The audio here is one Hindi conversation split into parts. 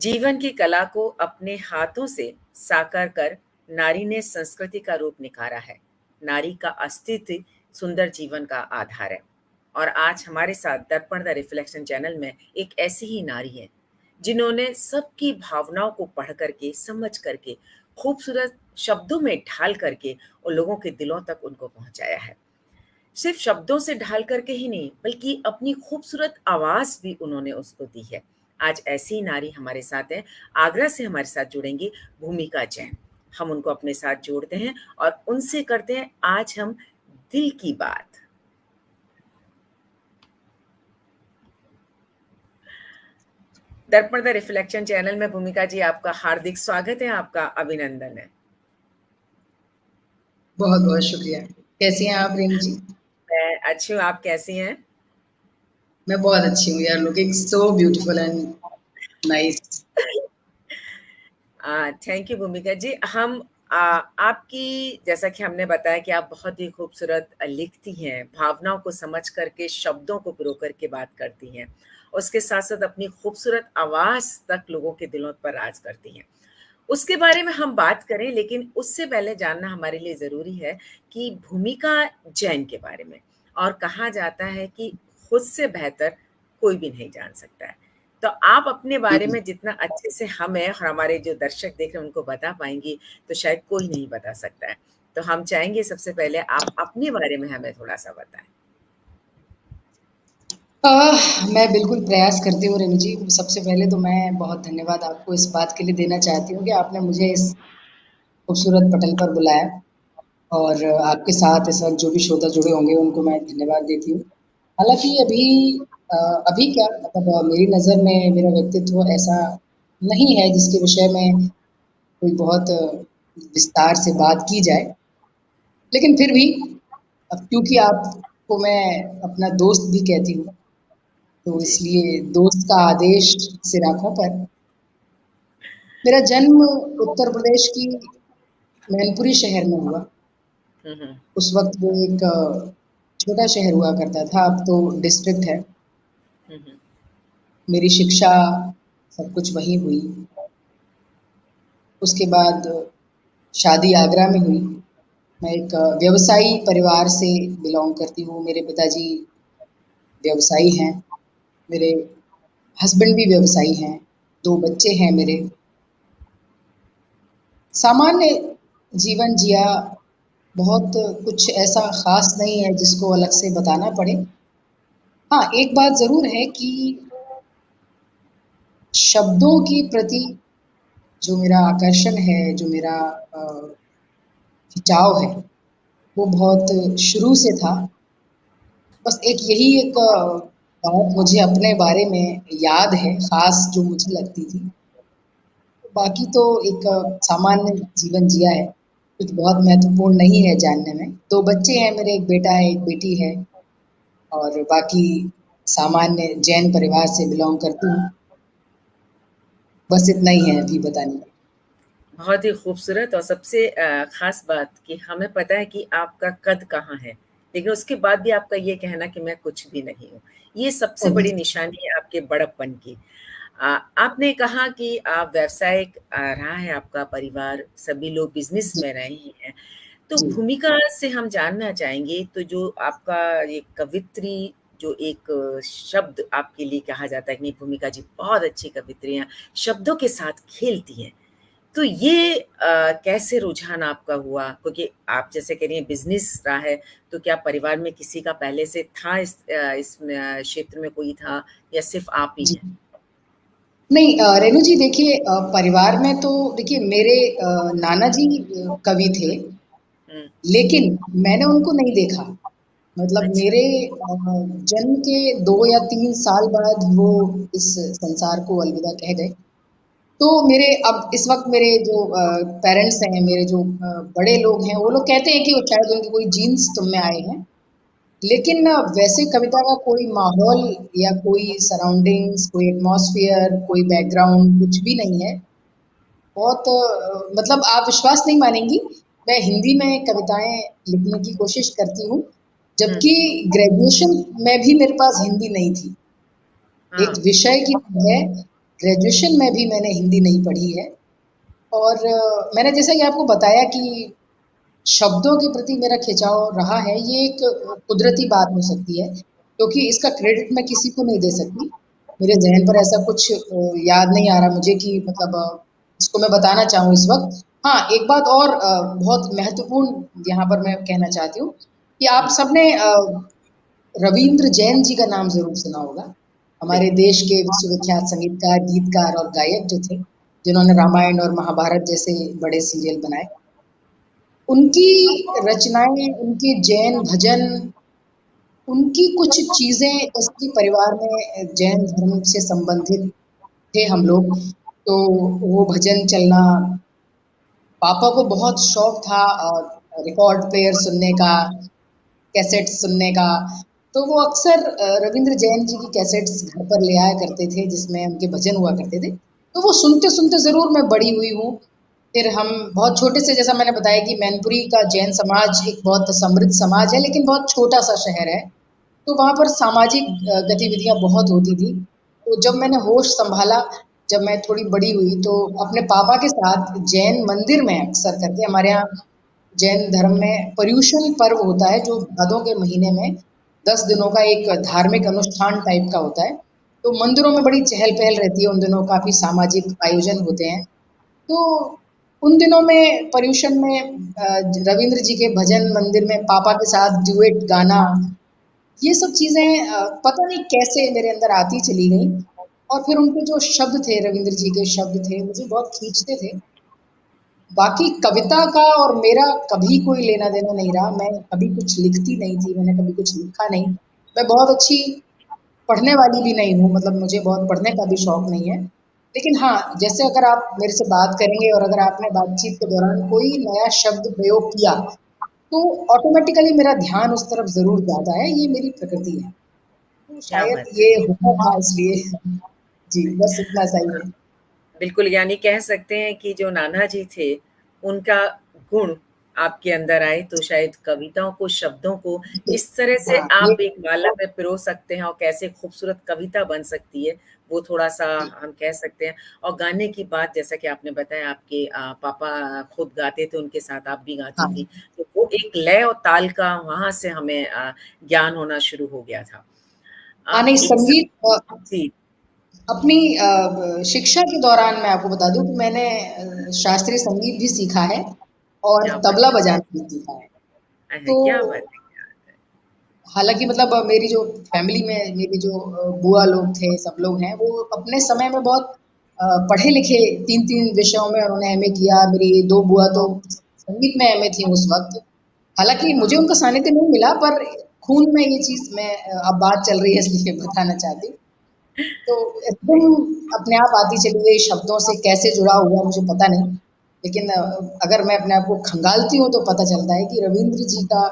जीवन की कला को अपने हाथों से साकार कर नारी ने संस्कृति का रूप निखारा है। नारी का अस्तित्व सुंदर जीवन का आधार है। और आज हमारे साथ दर्पण द रिफ्लेक्शन चैनल में एक ऐसी ही नारी है, जिन्होंने सबकी भावनाओं को पढ़ करके, समझ करके, खूबसूरत शब्दों में ढाल करके उन लोगों के दिलों तक उनको पहुंचाया है। सिर्फ शब्दों से ढाल करके ही नहीं, बल्कि अपनी खूबसूरत आवाज़ भी उन्होंने उसको दी है। आज ऐसी ही नारी हमारे साथ हैं। आगरा से हमारे साथ जुड़ेंगी भूमिका जैन। हम उनको अपने साथ जोड़ते हैं और उनसे करते हैं आज हम दिल की बात। दर्पण द रिफ्लेक्शन चैनल में भूमिका जी आपका हार्दिक स्वागत है, आपका अभिनंदन है। बहुत बहुत शुक्रिया। कैसी हैं आप रेणु जी? मैं अच्छी हूँ, आप कैसी हैं? मैं बहुत अच्छी हूँ यार, looking so beautiful and nice. Thank you भूमिका जी। हम आपकी, जैसा कि हमने बताया कि आप बहुत ही खूबसूरत लिखती हैं, भावनाओं को समझ करके, शब्दों को पिरो करके बात करती हैं। उसके साथ-साथ अपनी खूबसूरत आवाज़ तक लोगों के दिलों पर राज करती हैं। उसके बारे में हम बात करें, लेकिन उससे पहले जानना हमारे लिए ज़रूरी है कि भूमिका जैन के बारे में। और कहा जाता है कि खुद से बेहतर कोई भी नहीं जान सकता है। तो आप अपने बारे में जितना अच्छे से हमें और हमारे जो दर्शक देख रहे हैं उनको बता पाएँगी, तो शायद कोई नहीं बता सकता है। तो हम चाहेंगे सबसे पहले आप अपने बारे में हमें थोड़ा-सा बताएँ। मैं बिल्कुल प्रयास करती हूँ रेणु जी। सबसे पहले तो मैं बहुत धन्यवाद आपको इस बात के लिए देना चाहती हूँ कि आपने मुझे इस खूबसूरत पटल पर बुलाया और आपके साथ इस वक्त जो भी श्रोता जुड़े होंगे उनको मैं धन्यवाद देती हूँ। हालांकि अभी क्या मतलब मेरी नज़र में मेरा व्यक्तित्व ऐसा नहीं है जिसके विषय में कोई बहुत विस्तार से बात की जाए, लेकिन फिर भी अब क्योंकि आपको मैं अपना दोस्त भी कहती हूँ, तो जी। इसलिए दोस्त का आदेश सिर आँखों पर। मेरा जन्म उत्तर प्रदेश की मैनपुरी शहर में हुआ। हुँ, हुँ। उस वक्त वो एक छोटा शहर हुआ करता था, अब तो डिस्ट्रिक्ट है। हुँ, हुँ। मेरी शिक्षा सब कुछ वहीं हुई। उसके बाद शादी आगरा में हुई। मैं एक व्यवसायी परिवार से बिलॉन्ग करती हूँ। मेरे पिताजी व्यवसायी हैं, मेरे हस्बैंड भी व्यवसायी हैं, 2 बच्चे हैं मेरे। सामान्य जीवन जिया, बहुत कुछ ऐसा ख़ास नहीं है जिसको अलग से बताना पड़े। हाँ, एक बात ज़रूर है कि शब्दों की प्रति जो मेरा आकर्षण है, जो मेरा खिंचाव है, वो बहुत शुरू से था। बस एक बात मुझे अपने बारे में याद है, ख़ास जो मुझे लगती थी। बाकी तो एक सामान्य जीवन जिया है, कुछ बहुत महत्वपूर्ण नहीं है जानने में। 2 बच्चे हैं मेरे, एक बेटा है, एक बेटी है और बाकी सामान्य जैन परिवार से बिलॉन्ग करती हूँ। बस इतना ही है अभी बताने को। बहुत ही खूबसूरत और सबसे ख़ास बात कि हमें पता है कि आपका कद कहाँ है, लेकिन उसके बाद भी आपका ये कहना कि मैं कुछ भी नहीं हूँ। ये सबसे ओह! बड़ी निशानी है आपके बड़प्पन की। आपने कहा कि आप व्यावसायिक रहा है आपका परिवार, सभी लोग बिज़नेस जी, में रहे हैं। तो जी। भूमिका से हम जानना चाहेंगे, तो जो आपका ये कवित्री जो एक शब्द आपके लिए कहा जाता है कि नहीं भूमिका जी बहुत अच्छी कवित्री हैं, शब्दों के साथ खेलती हैं। तो ये कैसे रुझान आपका हुआ? क्योंकि आप जैसे कह रही हैं बिज़नेस रहा है, तो क्या परिवार में किसी का पहले से था इस क्षेत्र में कोई था या सिर्फ़ आप ही जी। हैं? नहीं रेणु जी देखिए, परिवार में तो देखिए मेरे नाना जी कवि थे, हुँ, लेकिन मैंने उनको नहीं देखा। मतलब अच्छा, मेरे जन्म के 2 या 3 साल बाद वो इस संसार को अलविदा कह गए। तो मेरे अब इस वक़्त मेरे जो पेरेंट्स हैं, मेरे जो बड़े लोग हैं, वो लोग कहते हैं कि वो शायद उनके कोई जीन्स तुम में आए हैं। लेकिन वैसे कविता का कोई माहौल या कोई सराउंडिंग्स, कोई एटमॉस्फेयर, कोई बैकग्राउंड कुछ भी नहीं है। बहुत मतलब आप विश्वास नहीं मानेंगी, मैं हिंदी में कविताएँ लिखने की कोशिश करती हूँ, हुँ, जबकि ग्रेजुएशन में भी मेरे पास हिंदी नहीं थी। एक हाँ, विषय की है, ग्रेजुएशन में भी मैंने हिंदी नहीं पढ़ी है। और मैंने जैसा कि आपको बताया कि शब्दों के प्रति मेरा खिंचाव रहा है, ये एक कुदरती बात हो सकती है, क्योंकि इसका क्रेडिट मैं किसी को नहीं दे सकती। मेरे ज़हन पर ऐसा कुछ याद नहीं आ रहा मुझे कि मतलब इसको मैं बताना चाहूँ इस वक़्त। हाँ, एक बात और बहुत महत्वपूर्ण यहाँ पर मैं कहना चाहती हूँ कि आप जी, सबने रवींद्र जैन जी का नाम ज़रूर सुना होगा। हमारे बिल्कुल। देश के विश्वविख्यात संगीतकार, गीतकार और गायक जो थे, जिन्होंने रामायण और महाभारत जैसे बड़े सीरियल बनाए। उनकी रचनाएँ, उनके जैन भजन, उनकी कुछ चीज़ें जैसे कि परिवार में जैन धर्म से संबंधित थे हम लोग, तो वो भजन चलना, पापा को बहुत शौक था रिकॉर्ड प्लेयर सुनने का, कैसेट्स सुनने का, तो वो अक्सर रविंद्र जैन जी की कैसेट्स घर पर ले आया करते थे जिसमें उनके भजन हुआ करते थे। तो वो सुनते-सुनते ज़रूर मैं बड़ी हुई हूँ। फिर हम बहुत छोटे से, जैसा मैंने बताया कि मैनपुरी का जैन समाज एक बहुत समृद्ध समाज है, लेकिन बहुत छोटा-सा शहर है। तो वहाँ पर सामाजिक गतिविधियाँ बहुत होती थी। तो जब मैंने होश सँभाला, जब मैं थोड़ी बड़ी हुई, तो अपने पापा के साथ जैन मंदिर में अक्सर करके, हमारे यहाँ जैन धर्म में पर्युषण पर्व होता है, जो भादों के महीने में 10 दिनों का एक धार्मिक अनुष्ठान टाइप का होता है। तो मंदिरों में बड़ी चहल-पहल रहती है उन दिनों, काफ़ी सामाजिक आयोजन होते हैं। तो उन दिनों में पर्युषण में रविंद्र जी के भजन मंदिर में पापा के साथ ड्यूएट गाना, ये सब चीज़ें पता नहीं कैसे मेरे अंदर आती चली गईं। और फिर उनके जो शब्द थे, रविंद्र जी के शब्द थे, मुझे बहुत खींचते थे। बाकी कविता का और मेरा कभी कोई लेना-देना नहीं रहा। मैं कभी कुछ लिखती नहीं थी, मैंने कभी कुछ लिखा नहीं। मैं बहुत अच्छी पढ़ने वाली भी नहीं हूँ, मतलब मुझे बहुत पढ़ने का भी शौक नहीं है। लेकिन हाँ, जैसे अगर आप मेरे से बात करेंगे और अगर आपने बातचीत के दौरान कोई नया शब्द प्रयोग किया, तो ऑटोमैटिकली मेरा ध्यान उस तरफ ज़रूर जाता है, ये मेरी प्रकृति है। तो क्या शायद बात है! ये हुआ था इसलिए। जी, बस इतना सा ही है। बिल्कुल, यानी कह सकते हैं कि जो नाना जी थे, उनका गुण आपके अंदर आए, तो शायद कविताओं को, शब्दों को इस तरह से हाँ, ये आप एक माला में पिरो सकते हैं और कैसे खूबसूरत कविता बन सकती है, वो थोड़ा-सा जी, हम कह सकते हैं। और गाने की बात जैसा कि आपने बताया आपके पापा खुद गाते थे, उनके साथ आप भी गाती हाँ। थी, तो वो एक लय और ताल का वहाँ से हमें ज्ञान होना शुरू हो गया था। हाँ, नहीं एक स संगीत जी, अपनी शिक्षा के दौरान मैं आपको बता दूँ कि मैंने शास्त्रीय संगीत भी सीखा है और क्या बात तबला है! बजाना भी सीखा है। तो क्या बात है! क्या बात है! हालाँकि मतलब मेरी जो फैमिली में मेरी जो बुआ लोग थे, सब लोग हैं, वो अपने समय में बहुत पढ़े-लिखे 3-3 विषयों में उन्होंने एमए किया। मेरी 2 बुआ तो संगीत में एमए थी उस वक़्त। हालाँकि मुझे उनका सानिध्य नहीं मिला, पर खून में ये चीज़ मैं अब बात चल रही है इसलिए बताना चाहती हूँ। तो एकदम अपने आप आती चली गई, शब्दों से कैसे जुड़ा हुआ मुझे पता नहीं। लेकिन अगर मैं अपने आप को खंगालती हूँ तो पता चलता है कि रवींद्र जी का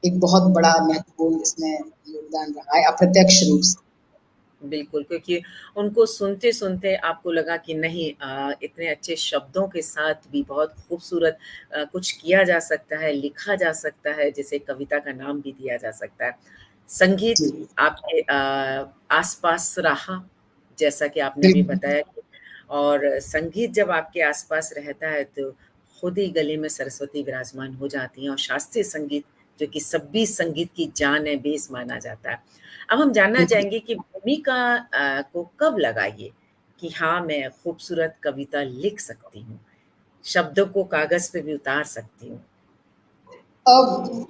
एक बहुत बड़ा महत्वपूर्ण इसमें योगदान रहा है अप्रत्यक्ष रूप से। बिल्कुल, क्योंकि उनको सुनते-सुनते आपको लगा कि नहीं इतने अच्छे शब्दों के साथ भी बहुत खूबसूरत कुछ किया जा सकता है, लिखा जा सकता है, जिसे कविता का नाम भी दिया जा सकता है। संगीत जी, आपके आस-पास रहा, जैसा कि आपने अभी बिल्कुल। बताया कि और संगीत जब आपके आस-पास रहता है, तो खुद ही गले में सरस्वती विराजमान हो जाती हैं और शास्त्रीय संगीत, जो कि सभी संगीत की जान है, बेस माना जाता है। अब हम जानना बिल्कुल। चाहेंगे कि भूमिका को कब लगा ये कि हाँ, मैं खूबसूरत कविता लिख सकती हूँ, शब्दों को कागज़ पे भी उतार सकती हूँ? अब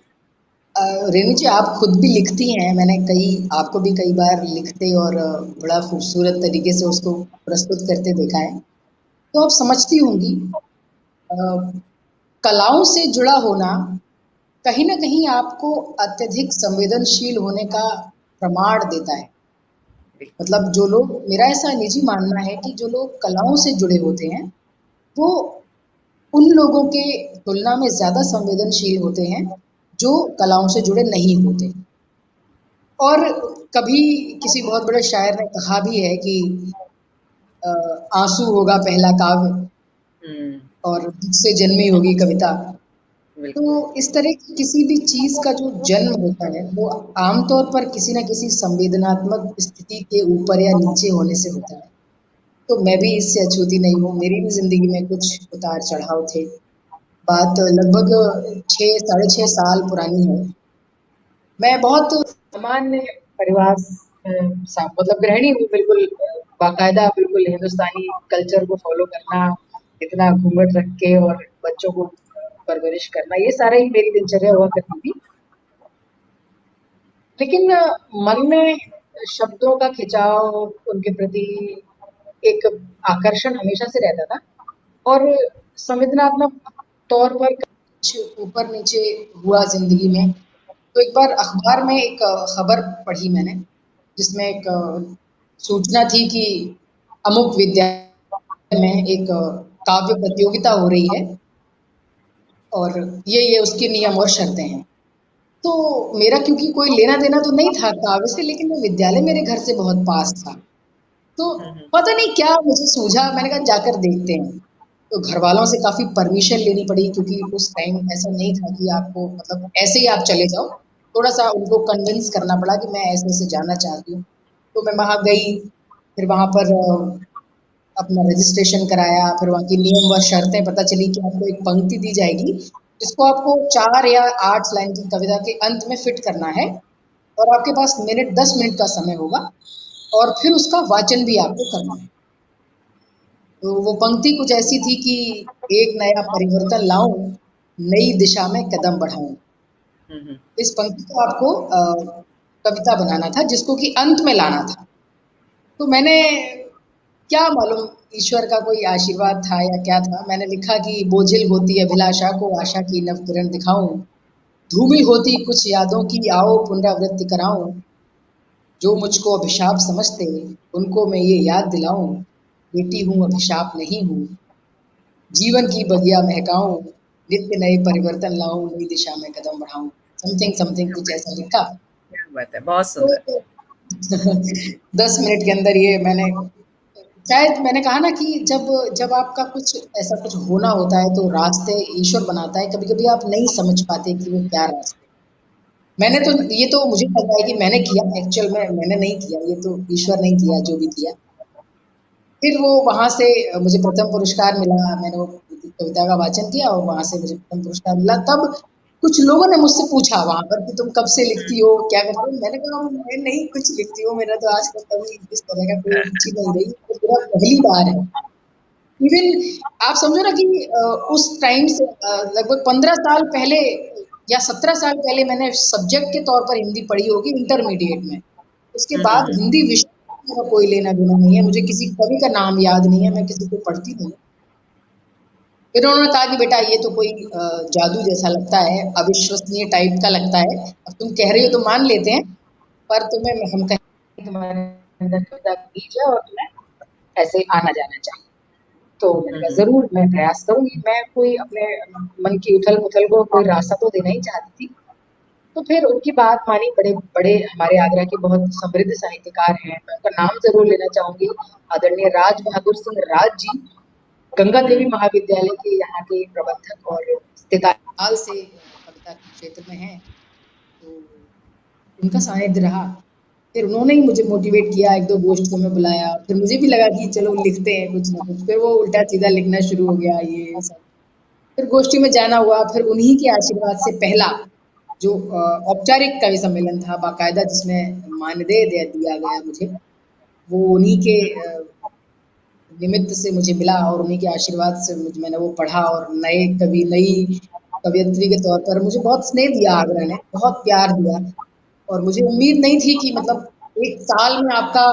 रेणु जी आप खुद भी लिखती हैं, मैंने कई आपको भी कई बार लिखते और बड़ा खूबसूरत तरीके से उसको प्रस्तुत करते देखा है। तो आप समझती होंगी अ, कलाओं से जुड़ा होना कहीं न कहीं आपको अत्यधिक संवेदनशील होने का प्रमाण देता है। बिल्कुल, मतलब जो लोग, मेरा ऐसा निजी मानना है कि जो लोग कलाओं से जुड़े होते हैं, वो उन लोगों के तुलना में ज़्यादा संवेदनशील होते हैं, जो कलाओं से जुड़े नहीं होते। और कभी किसी बहुत बड़े शायर ने कहा भी है कि अ, आँसू होगा पहला काव्य हुँ, और दुःख से जन्मी होगी कविता। तो बिल्कुल, इस तरह की किसी भी चीज़ का जो जन्म होता है, वो आमतौर पर किसी न किसी संवेदनात्मक स्थिति के ऊपर या नीचे होने से होता है। तो मैं भी इससे अछूती नहीं हूँ। मेरी भी ज़िंदगी में कुछ उतार-चढ़ाव थे। बात लगभग 6 साढ़े 6 साल पुरानी है। मैं बहुत सामान्य परिवार सा मतलब गृहिणी हूँ बिल्कुल, बाकायदा बिल्कुल हिंदुस्तानी कल्चर को फ़ॉलो करना, इतना घूंघट रख के और बच्चों को परवरिश करना, ये सारा ही मेरी दिनचर्या हुआ करती थी। लेकिन मन में शब्दों का खिंचाव, उनके प्रति एक आकर्षण हमेशा से रहता था और संवेदनात्मक तौर पर कुछ ऊपर-नीचे हुआ ज़िंदगी में। तो एक बार अखबार में एक खबर पढ़ी मैंने, जिसमें एक सूचना थी कि अमुक विद्यालय में एक काव्य प्रतियोगिता हो रही है और ये उसके नियम और शर्तें हैं। तो मेरा क्योंकि कोई लेना-देना तो नहीं था काव्य से, लेकिन वो विद्यालय मेरे घर से बहुत पास था। तो हुँ, हुँ। पता नहीं क्या मुझे सूझा, मैंने कहा जाकर देखते हैं। तो घरवालों से काफ़ी परमिशन लेनी पड़ी क्योंकि उस टाइम ऐसा नहीं था कि आपको मतलब ऐसे ही आप चले जाओ। थोड़ा-सा उनको कन्विंस करना पड़ा कि मैं ऐसे-ऐसे जाना चाहती हूँ। तो मैं वहाँ गई, फिर वहाँ पर अपना रजिस्ट्रेशन कराया, फिर वहाँ की नियम व शर्तें पता चली कि आपको एक पंक्ति दी जाएगी, जिसको आपको 4 या 8 लाइन की कविता के अंत में फिट करना है और आपके पास 10 मिनट का समय होगा और फिर उसका वाचन भी आपको करना है। तो वो पंक्ति कुछ ऐसी थी कि एक नया परिवर्तन लाऊं, नई दिशा में कदम बढ़ाऊं। हुँ, हुँ। इस पंक्ति को आपको कविता बनाना था जिसको कि अंत में लाना था। तो मैंने क्या मालूम ईश्वर का कोई आशीर्वाद था या क्या था, मैंने लिखा कि बोझिल होती अभिलाषा को आशा की नव किरण दिखाऊं, धूमिल होती कुछ यादों की आओ पुनरावृत्ति कराऊं, जो मुझको अभिशाप समझते उनको मैं ये याद दिलाऊं, बेटी हूँ अभिशाप नहीं हूँ, जीवन की बगिया महकाऊं, नित्य नए परिवर्तन लाऊं, नई दिशा में कदम बढ़ाऊं, समथिंग समथिंग कुछ ऐसा लिखा। क्या बात है, बहुत तो सुंदर। 10 मिनट के अंदर ये मैंने शायद मैंने कहा ना कि जब जब आपका कुछ ऐसा कुछ होना होता है तो रास्ते ईश्वर बनाता है, कभी-कभी आप नहीं समझ पाते कि वो क्या रास्ते। मैंने तो सही बात। ये तो मुझे लग रहा है कि मैंने किया, एक्चुअल में मैंने नहीं किया, ये तो ईश्वर ने ही किया जो भी किया। फिर वो वहाँ से मुझे प्रथम पुरस्कार मिला, मैंने वो कविता का वाचन किया और वहाँ से मुझे प्रथम पुरस्कार मिला। तब कुछ लोगों ने मुझसे पूछा वहाँ पर कि तुम कब से लिखती हो, क्या करती हो? मैंने कहा मैं नहीं कुछ लिखती हूँ, मेरा तो आज तक कभी इस तरह का कोई रुचि नहीं रही, तो मेरा पहली बार है। इवन आप समझो ना कि उस टाइम से लगभग 15 साल पहले या 17 साल पहले मैंने सब्जेक्ट के तौर पर हिंदी पढ़ी होगी इंटरमीडिएट में। उसके हुँ, हुँ, बाद हुँ। हिंदी विषय का कोई लेना-देना नहीं है, मुझे किसी कवि का नाम याद नहीं है, मैं किसी को पढ़ती नहीं हूँ। फिर उन्होंने कहा कि बेटा ये तो कोई जादू जैसा लगता है, अविश्वसनीय टाइप का लगता है। अब तुम कह रही हो तो मान लेते हैं, पर तुम्हें हम कहें तुम्हारे अंदर कविता का बीज है और तुम्हें ऐसे आना-जाना चाहिए। तो मैंने हुँ, कहा हुँ। ज़रूर मैं प्रयास करूँगी, मैं कोई अपने मन की उथल-पुथल को कोई रास्ता तो देना ही चाहती थी। तो फिर उनकी बात मानी, बड़े बड़े हमारे आगरा के बहुत समृद्ध साहित्यकार हैं, मैं उनका नाम ज़रूर लेना चाहूँगी, आदरणीय राज बहादुर सिंह राज जी, गंगा देवी हुँ, महाविद्यालय के यहाँ के प्रबंधक और साल से कविता के क्षेत्र में हैं, तो उनका सानिध्य रहा। फिर उन्होंने ही मुझे मोटिवेट किया, 1-2 गोष्ठ को मैं बुलाया, फिर मुझे भी लगा कि चलो लिखते हैं कुछ ना कुछ, फिर वो उल्टा-सीधा लिखना शुरू हो गया ये सब। फिर गोष्ठी में जाना हुआ, फिर उन्हीं के आशीर्वाद से पहला जो औपचारिक कवि सम्मेलन था बाकायदा जिसमें मानदेय दे दिया गया मुझे, वो उन्हीं के निमित्त से मुझे मिला और उन्हीं के आशीर्वाद से मैंने वो पढ़ा और नए कवि, नई कवयित्री के तौर पर मुझे बहुत स्नेह दिया आगरा ने, बहुत प्यार दिया और मुझे उम्मीद नहीं थी कि मतलब 1 साल में आपका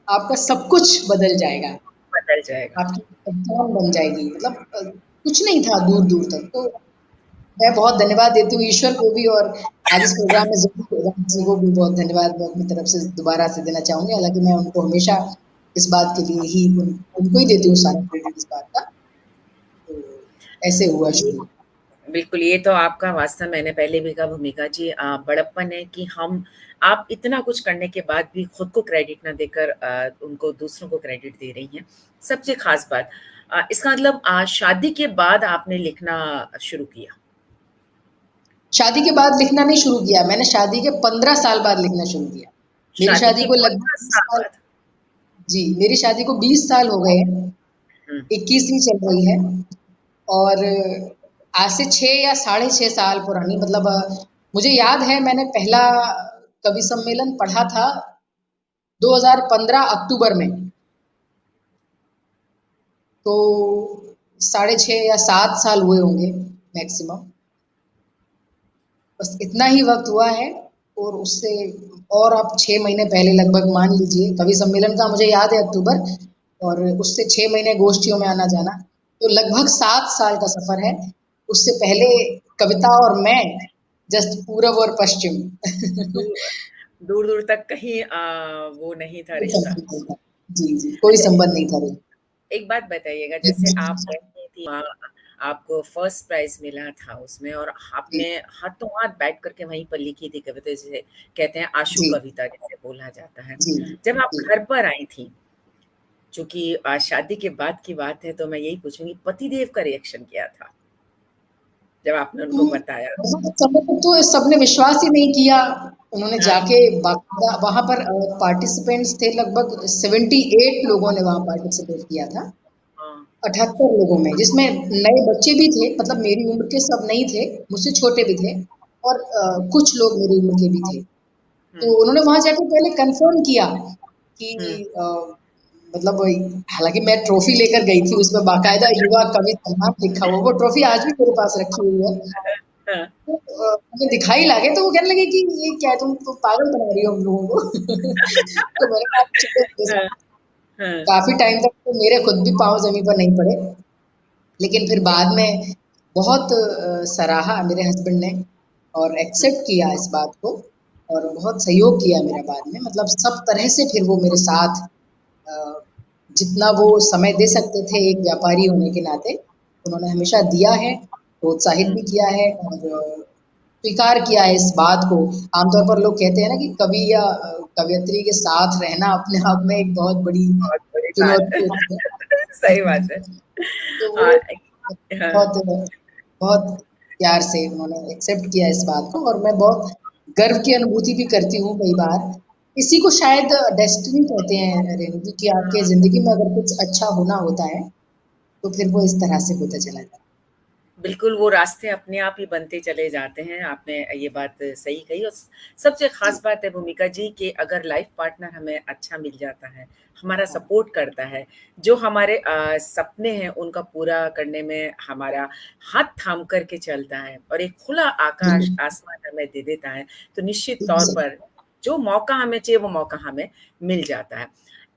आपका सब कुछ बदल जाएगा, बदल जाएगा। आपकी पहचान बन जाएगी मतलब कुछ नहीं था दूर-दूर तक। तो मैं बहुत धन्यवाद देती हूँ ईश्वर को भी और आज इस प्रोग्राम में ज़रूर राम जी को भी बहुत धन्यवाद मैं अपनी तरफ से दोबारा से देना चाहूँगी। हालाँकि मैं उनको हमेशा इस बात के लिए ही उनको ही देती हूँ सारा क्रेडिट इस बात का। तो ऐसे हुआ ये शुरू। बिल्कुल, ये तो आपका वास्तव मैंने पहले भी कहा भूमिका जी बड़प्पन है कि हम आप इतना कुछ करने के बाद भी खुद को क्रेडिट ना देकर उनको दूसरों को क्रेडिट दे रही हैं। सबसे ख़ास बात इसका मतलब शादी के बाद आपने लिखना शुरू किया। शादी के बाद लिखना नहीं शुरू किया, मैंने शादी के 15 साल बाद लिखना शुरू किया। मेरी शादी शादी के को लगभग 15 20 साल साल बाद। जी, मेरी शादी को 20 साल हो गए हैं, हुँ, 21वीं चल रही है और आज से 6 या साढ़े 6 साल पुरानी मतलब मुझे याद है मैंने पहला कवि सम्मेलन पढ़ा था 2015 अक्टूबर में। तो साढ़े 6 या 7 साल हुए होंगे मैक्सिमम। बस इतना ही वक़्त हुआ है और उससे और अब 6 महीने पहले लगभग मान लीजिए कवि सम्मेलन का मुझे याद है अक्टूबर और उससे 6 महीने गोष्ठियों में आना-जाना, तो लगभग 7 साल का सफ़र है। उससे पहले कविता और मैं जस्ट पूरब और पश्चिम। दूर दूर-दूर तक कहीं वो नहीं था कोई रिश्ता। संबंध नहीं था। जी, जी, कोई अच्छा, संबंध नहीं था। एक बात बताइएगा, जी, जैसे आप जी, गई थी वहाँ, आपको फर्स्ट प्राइज़ मिला था उसमें और जी, आपने हाथों-हाथ बैठ कर के वहीं पर लिखी थी कविता, जिसे कहते हैं आशु जी, कविता जिसे बोला जाता है। जी, जब आप जी। घर पर आई थीं, चूँकि शादी के बाद की बात है तो मैं यही पूछूँगी पतिदेव का रिएक्शन क्या था, जब आपने उनको बताया? बहुत समय तक तो सबने विश्वास ही नहीं किया। उन्होंने हाँ, जाके बाकायदा वहाँ पर पार्टिसिपेंट्स थे लगभग 78 लोगों ने वहाँ पार्टिसिपेट किया था। हाँ, 78 लोगों में जिसमें नए बच्चे भी थे मतलब मेरी उम्र के सब नहीं थे, मुझसे छोटे भी थे और कुछ लोग मेरी उम्र के भी थे। हुँ, तो उन्होंने वहाँ जाके पहले कन्फर्म किया कि हुँ, मतलब हालाँकि मैं ट्रॉफ़ी लेकर गई थी उसमें बाकायदा युवा कवि सम्मान लिखा हुआ, वो ट्रॉफ़ी आज भी मेरे पास रखी हुई है। हाँ, तो मुझे दिखाई लगे तो वो कहने लगे कि ये क्या है तुम तो पागल बना रही हो हम लोगों को। तो मैंने कहा चलो मेरे हाँ, साथ हाँ, काफ़ी टाइम तक तो मेरे खुद भी पाँव ज़मीन पर नहीं पड़े। लेकिन फिर एक बाद में बहुत सराहा मेरे हस्बैंड ने और हुँ, एक्सेप्ट किया इस बात को और बहुत सहयोग किया मेरा बाद में मतलब सब तरह से फिर वो मेरे साथ अ, जितना वो समय दे सकते थे एक व्यापारी होने के नाते उन्होंने हमेशा दिया है, प्रोत्साहित हुँ, भी किया है और स्वीकार किया है इस बात को। आमतौर पर लोग कहते हैं ना कि कवि या कवयित्री के साथ रहना अपने आप में एक बहुत बड़ी बहुत बड़ी बात है। चुनौती होती है। सही बात है। तो वो हाँ, हाँ, बहुत बहुत प्यार से उन्होंने एक्सेप्ट किया इस बात को और मैं बहुत गर्व की अनुभूति भी करती हूँ कई बार। इसी को शायद डेस्टिनी कहते हैं रेणु जी कि आपके हाँ। ज़िंदगी में अगर कुछ अच्छा होना होता है, तो फिर वो इस तरह से होता चला जाता है। बिल्कुल, वो रास्ते अपने आप ही बनते चले जाते हैं, आपने ये बात सही कही और सबसे जी, ख़ास बात है भूमिका जी कि अगर लाइफ़ पार्टनर हमें अच्छा मिल जाता है, हमारा हाँ। सपोर्ट करता है, जो हमारे सपने हैं उनका पूरा करने में हमारा हाथ थाम कर के चलता है और एक खुला आकाश, बिल्कुल, आसमान हमें दे देता है, तो निश्चित तौर जी, पर जो मौका हमें चाहिए वो मौका हमें मिल जाता है।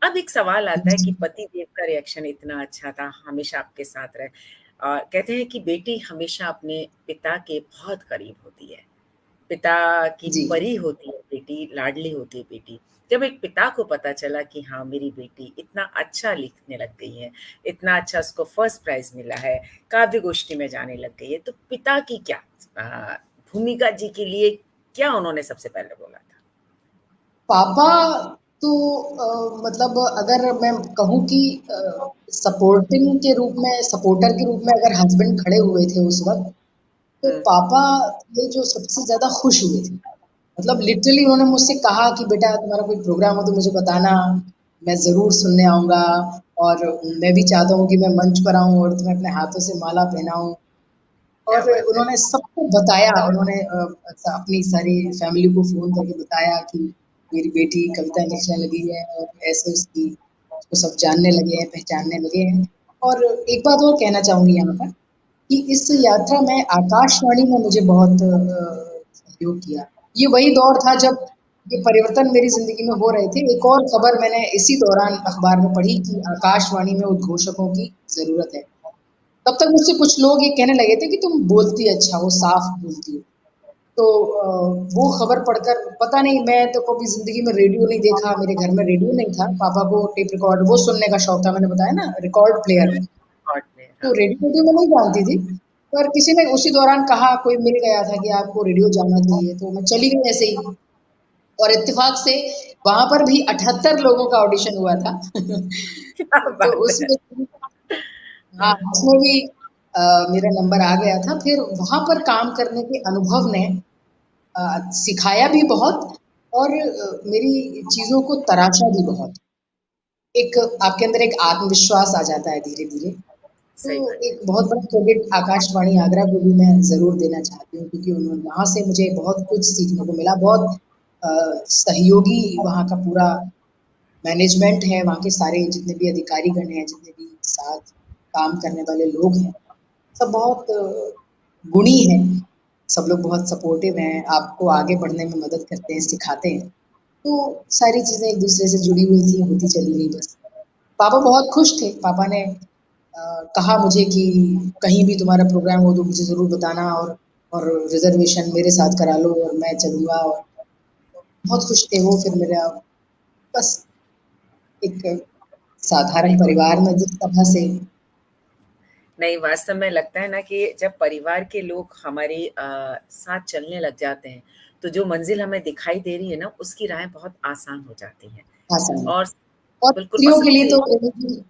अब एक सवाल आता है कि जी, पति देव का रिएक्शन इतना अच्छा था, हमेशा आपके साथ रहे। कहते हैं कि बेटी हमेशा अपने पिता के बहुत करीब होती है। पिता की जी, परी होती है बेटी, लाडली होती है बेटी। जब एक पिता को पता चला कि हाँ, मेरी बेटी इतना अच्छा लिखने लग गई है, इतना अच्छा उसको फर्स्ट प्राइज़ मिला है, काव्य गोष्ठी में जाने लग गई है, तो पिता की क्या भूमिका जी के लिए क्या उन्होंने सबसे पहले बोला था? पापा तो मतलब अगर मैं कहूँ कि सपोर्टिंग के रूप में सपोर्टर के रूप में अगर हस्बैंड खड़े हुए थे उस वक़्त, तो हुँ, पापा ये जो सबसे ज़्यादा खुश हुए थे। मतलब लिटरली उन्होंने मुझसे कहा कि बेटा तुम्हारा कोई प्रोग्राम हो तो मुझे बताना, मैं ज़रूर सुनने आऊँगा और मैं भी चाहता हूँ कि मैं मंच पर आऊँ और तुम्हें अपने हाथों से माला पहनाऊँ। क्या और बात है। उन्होंने सबको बताया, उन्होंने अपनी सारी फैमिली को फ़ोन करके बताया कि मेरी बेटी कविता लिखने लगी है और ऐसे उसको सब जानने लगे हैं, पहचानने लगे हैं। और एक बात और कहना चाहूँगी यहाँ पर कि इस हुँ, यात्रा में आकाशवाणी ने मुझे बहुत सहयोग किया। ये वही दौर था जब ये परिवर्तन मेरी ज़िंदगी में हो रहे थे। एक और खबर मैंने इसी दौरान अखबार में पढ़ी कि आकाशवाणी में उद्घोषकों की ज़रूरत है। तब तक मुझसे कुछ लोग ये कहने लगे थे कि तुम बोलती अच्छा हो, साफ बोलती हो। तो वो खबर पढ़कर पता नहीं मैं तो कभी ज़िंदगी में रेडियो नहीं देखा, मेरे घर में रेडियो नहीं था। पापा को टेप रिकॉर्ड वो सुनने का शौक था, मैंने बताया ना रिकॉर्ड प्लेयर। गॉड ने तो हाँ, रेडियो-वेडियो मैं नहीं जानती थी, पर किसी ने उसी दौरान कहा कोई मिल गया था कि आपको रेडियो जानना चाहिए, तो मैं चली गई ऐसे ही और इत्तेफ़ाक से वहाँ पर भी 78 लोगों का ऑडिशन हुआ था। क्या तो बात है। उसमें हाँ, हाँ, उसमें भी मेरा नंबर आ गया था। फिर वहाँ पर काम करने के अनुभव ने सिखाया भी बहुत और मेरी चीज़ों को तराशा भी बहुत। एक आपके अंदर एक आत्मविश्वास आ जाता है धीरे-धीरे। तो सही बात है। एक बहुत बड़ा क्रेडिट आकाशवाणी आगरा को भी मैं ज़रूर देना चाहती हूँ क्योंकि उन्होंने वहाँ से मुझे बहुत कुछ सीखने को मिला। बहुत सहयोगी वहाँ का पूरा मैनेजमेंट है, वहाँ के सारे जितने भी अधिकारीगण हैं, जितने भी साथ काम करने वाले लोग हैं, सब बहुत गुणी हैं। सब लोग बहुत सपोर्टिव हैं, आपको आगे बढ़ने में मदद करते हैं, सिखाते हैं। तो सारी चीज़ें एक-दूसरे से जुड़ी हुई थी, होती चली गई बस। पापा बहुत खुश थे, पापा ने कहा मुझे कि कहीं भी तुम्हारा प्रोग्राम हो तो मुझे ज़रूर बताना और रिज़र्वेशन मेरे साथ करा लो और मैं चलूँगा और बहुत खुश थे वो फिर मेरा बस एक साधारण बिल्कुल। परिवार में जिस तरह से नहीं, वास्तव में लगता है ना कि जब परिवार के लोग हमारे साथ चलने लग जाते हैं, तो जो मंज़िल हमें दिखाई दे रही है ना, उसकी राहें बहुत आसान हो जाती हैं। आसान है और और बिल्कुल और स्त्रियों के लिए सबसे तो रेणु जी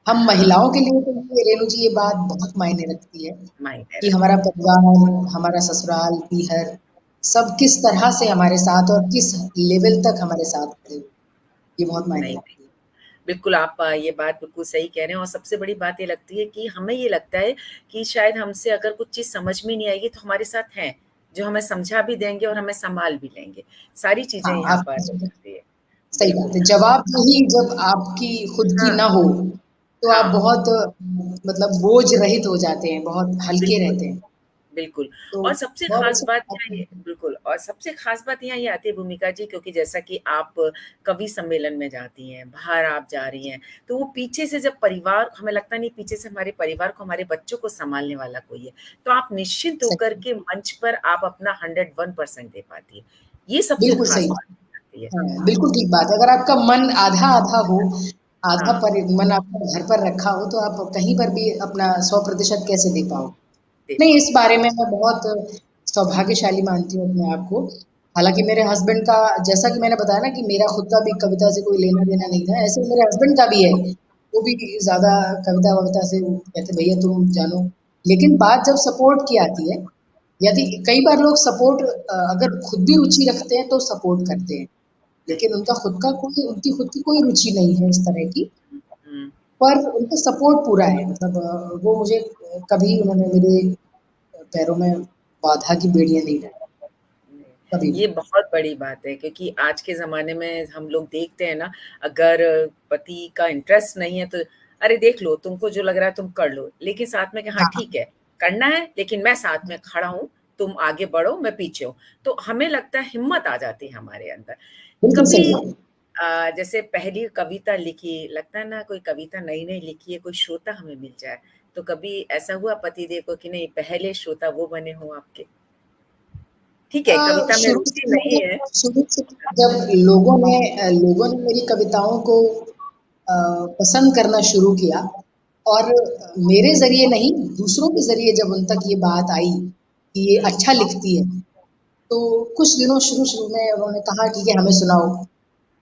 हम हाँ, महिलाओं के लिए तो ये रेणु जी ये बात बहुत मायने रखती है मायने कि हमारा रखती है। परिवार, हमारा ससुराल, पीहर सब किस तरह से हमारे साथ और किस लेवल तक हमारे साथ खड़े हुए, ये बहुत मायने नहीं, नहीं। रखती है। बिल्कुल, आप ये बात बिल्कुल सही कह रहे हैं और सबसे बड़ी बात ये लगती है कि हमें ये लगता है कि शायद हमसे अगर कुछ चीज़ समझ में नहीं आएगी तो हमारे साथ हैं, जो हमें समझा भी देंगे और हमें सँभाल भी लेंगे। सारी चीज़ें हाँ, यहाँ आप पर हो जाती है। सही बिल्कुल। बात है। जवाबदेही जब आपकी खुद की हाँ, ना हो, तो आप हाँ, बहुत मतलब बोझ रहित हो जाते हैं, बहुत हल्के बिल्कुल। रहते हैं। बिल्कुल तो और सबसे बहुत ख़ास अच्छा बात आप यहाँ ये बिल्कुल और सबसे ख़ास बात यहाँ ये आती है भूमिका जी क्योंकि जैसा कि आप कवि सम्मेलन में जाती हैं, बाहर आप जा रही हैं, तो वो पीछे से जब परिवार हमें लगता नहीं पीछे से हमारे परिवार को, हमारे बच्चों को सँभालने वाला कोई है, तो आप निश्चिंत होकर सही के मंच पर आप अपना 101% दे पाती हैं। ये सबसे बिल्कुल ख़ास सही। बात हो जाती है। हाँ, बिल्कुल ठीक बात है। अगर आपका मन आधा-आधा हो, आधा हाँ, मन आपका घर पर रखा हो, तो आप कहीं पर भी अपना 100% कैसे दे पाओगे? दे नहीं, इस पाओगे। बारे में मैं बहुत सौभाग्यशाली मानती हूँ अपने आप को। हालाँकि मेरे हस्बैंड का जैसा कि मैंने बताया ना कि मेरा खुद का भी कविता से कोई लेना-देना नहीं था, ऐसे ही मेरे हस्बैंड का भी है। वो भी ज़्यादा कविता-वविता से वो कहते भैया तुम जानो। लेकिन बात जब सपोर्ट की आती है, यदि कई बार लोग सपोर्ट अगर खुद भी रुचि रखते हैं तो सपोर्ट करते हैं। लेकिन राइट। उनकी खुद की कोई रुचि नहीं है इस तरह की, हुँ, हुँ। पर उनका सपोर्ट पूरा है मतलब वो मुझे कभी उन्होंने मेरे पैरों में बाधा की बेड़ियाँ नहीं डाली, कभी ये भी। बहुत बड़ी बात है क्योंकि आज के ज़माने में हम लोग देखते हैं ना, अगर पति का इंटरेस्ट नहीं है तो अरे देख लो, तुमको जो लग रहा है तुम कर लो। लेकिन साथ में कि हाँ हाँ, ठीक है, करना है लेकिन मैं साथ में खड़ा हूँ, तुम आगे बढ़ो, मैं पीछे हूँ। तो हमें लगता है हिम्मत आ जाती है हमारे अंदर। बिल्कुल कभी सही है। जैसे पहली कविता लिखी, लगता है ना कोई कविता नई-नई लिखी है, कोई श्रोता हमें मिल जाए, तो कभी ऐसा हुआ पतिदेव को कि नहीं पहले श्रोता वो बने हों आपके? ठीक है, कविता में शुरू रुचि से नहीं है। शुरू से जब लोगों ने मेरी कविताओं को पसंद करना शुरू किया और मेरे ज़रिए नहीं, दूसरों के ज़रिए जब उन तक ये बात आई कि ये हुँ, अच्छा लिखती है, तो कुछ दिनों शुरू-शुरू में उन्होंने कहा ठीक है हमें सुनाओ।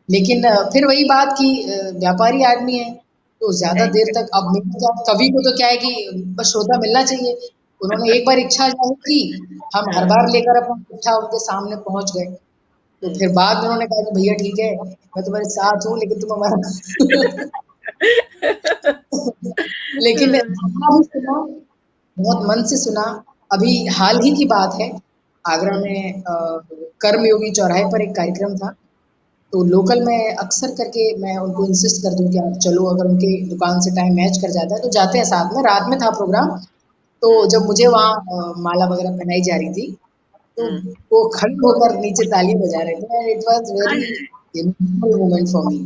लेकिन फिर वही बात कि व्यापारी आदमी है, तो ज़्यादा नहीं देर तक अब मेरे क्या कवि को तो क्या है कि बस श्रोता मिलना चाहिए। उन्होंने एक बार इच्छा ज़ाहिर की, हम हर हाँ, बार लेकर अपना चिट्ठा उनके सामने पहुँच गए। तो हुँ। फिर बाद में उन्होंने कहा कि भैया ठीक है, मैं तुम्हारे साथ हूँ लेकिन तुम हमारा लेकिन जितना भी सुना, बहुत मन से सुना। अभी हाल ही की बात है, आगरा हुँ, में कर्मयोगी चौराहे पर एक कार्यक्रम था। तो लोकल में अक्सर करके मैं उनको इंसिस्ट करती हूँ कि आप चलो अगर उनके दुकान से टाइम मैच कर जाता है तो जाते हैं साथ में। रात में था प्रोग्राम, तो हुँ, जब मुझे वहाँ माला वगैरह पहनाई जा रही थी, तो हुँ। वो खड़े होकर नीचे तालियाँ बजा रहे थे एंड इट वाज़ आए very hi! Emotional moment for me.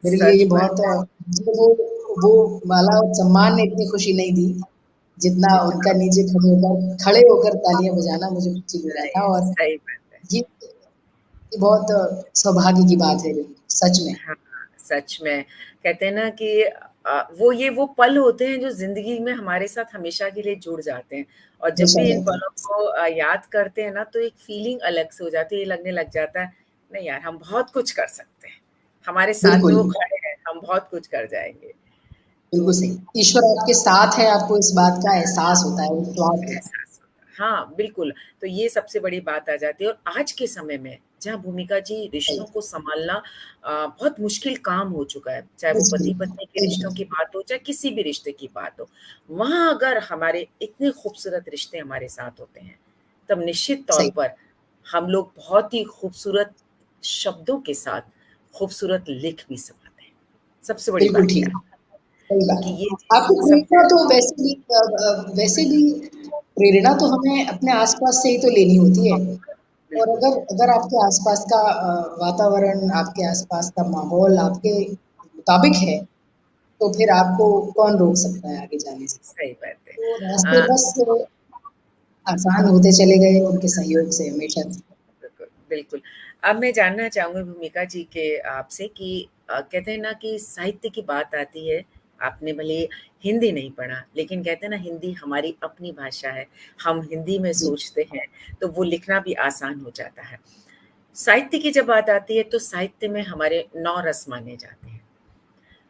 मेरे लिए ये सच में, बहुत मुझे वो माला और सम्मान ने इतनी खुशी नहीं दी, जितना जितना उनका नीचे खड़े होकर तालियाँ बजाना मुझे खुशी दे रहा था नहीं, और सही बात है। ये बहुत सौभाग्य की बात है, सच में। हाँ, सच में। कहते हैं ना कि वो पल होते हैं जो ज़िंदगी में हमारे साथ हमेशा के लिए जुड़ जाते हैं और जब हमेशा भी इन रहते पलों हैं। को याद करते हैं ना तो एक फ़ीलिंग अलग से हो जाती है, ये लगने लग जाता है, नहीं यार हम बहुत कुछ कर सकते हैं। हमारे साथ में बिल्कुल, वो खड़े हैं, हम बहुत कुछ कर जाएँगे। बिल्कुल तो सही। ईश्वर आपके साथ है, आपको इस बात का एहसास होता है, विश्वास होता है। एहसास होता है। हाँ, बिल्कुल, तो ये सबसे बड़ी बात आ जाती है और आज के समय में जहाँ भूमिका जी रिश्तों सही, को सँभालना बहुत मुश्किल काम हो चुका है, चाहे वो मुश्किल, पति-पत्नी के सही रिश्तों बात की है, बात हो, चाहे किसी भी रिश्ते की बात हो। वहाँ अगर हमारे इतने खूबसूरत रिश्ते हमारे साथ होते हैं, तब निश्चित तौर सही, पर हम लोग बहुत ही खूबसूरत शब्दों के साथ खूबसूरत लिख भी स पाते हैं। सबसे बड़ी बिल्कुल बात क्या ठीक, है? सही बात क्योंकि है। ये चीज़ आपको सबसे प्रेरणा तो वैसे भी प्रेरणा तो हमें अपने आस-पास से ही तो लेनी होती है और बिल्कुल, अगर अगर आपके आस-पास का वातावरण, आपके आस-पास का माहौल आपके मुताबिक है, तो फिर आपको कौन रोक सकता है आगे जाने से? सही बात है। तो रास्ते अ, बस आसान होते चले गए उनके सहयोग से हमेशा से। बिल्कुल, बिल्कुल। अब मैं जानना चाहूँगी भूमिका जी के आपसे कि कहते हैं ना कि साहित्य की बात आती है, आपने भले हिंदी नहीं पढ़ा, लेकिन कहते हैं ना हिंदी हमारी अपनी भाषा है, हम हिंदी में जी, सोचते हैं, तो वो लिखना भी आसान हो जाता है। साहित्य की जब बात आती है, तो साहित्य में हमारे 9 रस माने जाते हैं।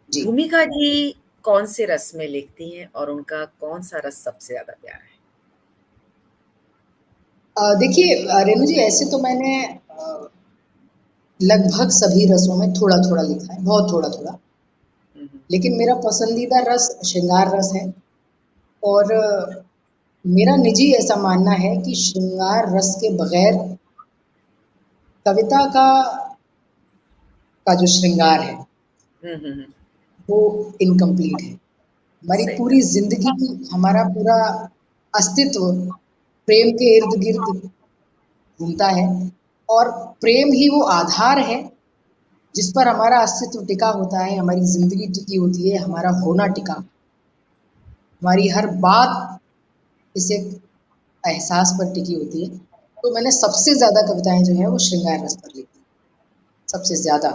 जी। भूमिका जी कौन से रस में लिखती हैं और उनका कौन-सा रस सबसे ज़्यादा प्यारा है? देखिए रेणु जी ऐसे तो मैंने लगभग सभी रसों में थोड़ा-थोड़ा लिखा है, बहुत थोड़ा-थोड़ा। हुँ, हुँ। लेकिन मेरा पसंदीदा रस श्रृंगार रस है और मेरा निजी ऐसा मानना है कि श्रृंगार रस के बगैर कविता का जो श्रृंगार है, हुँ, हुँ, हुँ। वो इनकम्प्लीट है। हमारी सही पूरी बात। ज़िंदगी, हमारा पूरा अस्तित्व प्रेम के इर्द-गिर्द घूमता है और प्रेम ही वो आधार है जिस पर हमारा अस्तित्व टिका होता है, हमारी ज़िंदगी टिकी होती है, हमारा होना टिका, हमारी हर बात इस एक एहसास पर टिकी होती है। तो मैंने सबसे ज़्यादा कविताएँ जो हैं वो श्रृंगार रस पर लिखी, सबसे ज़्यादा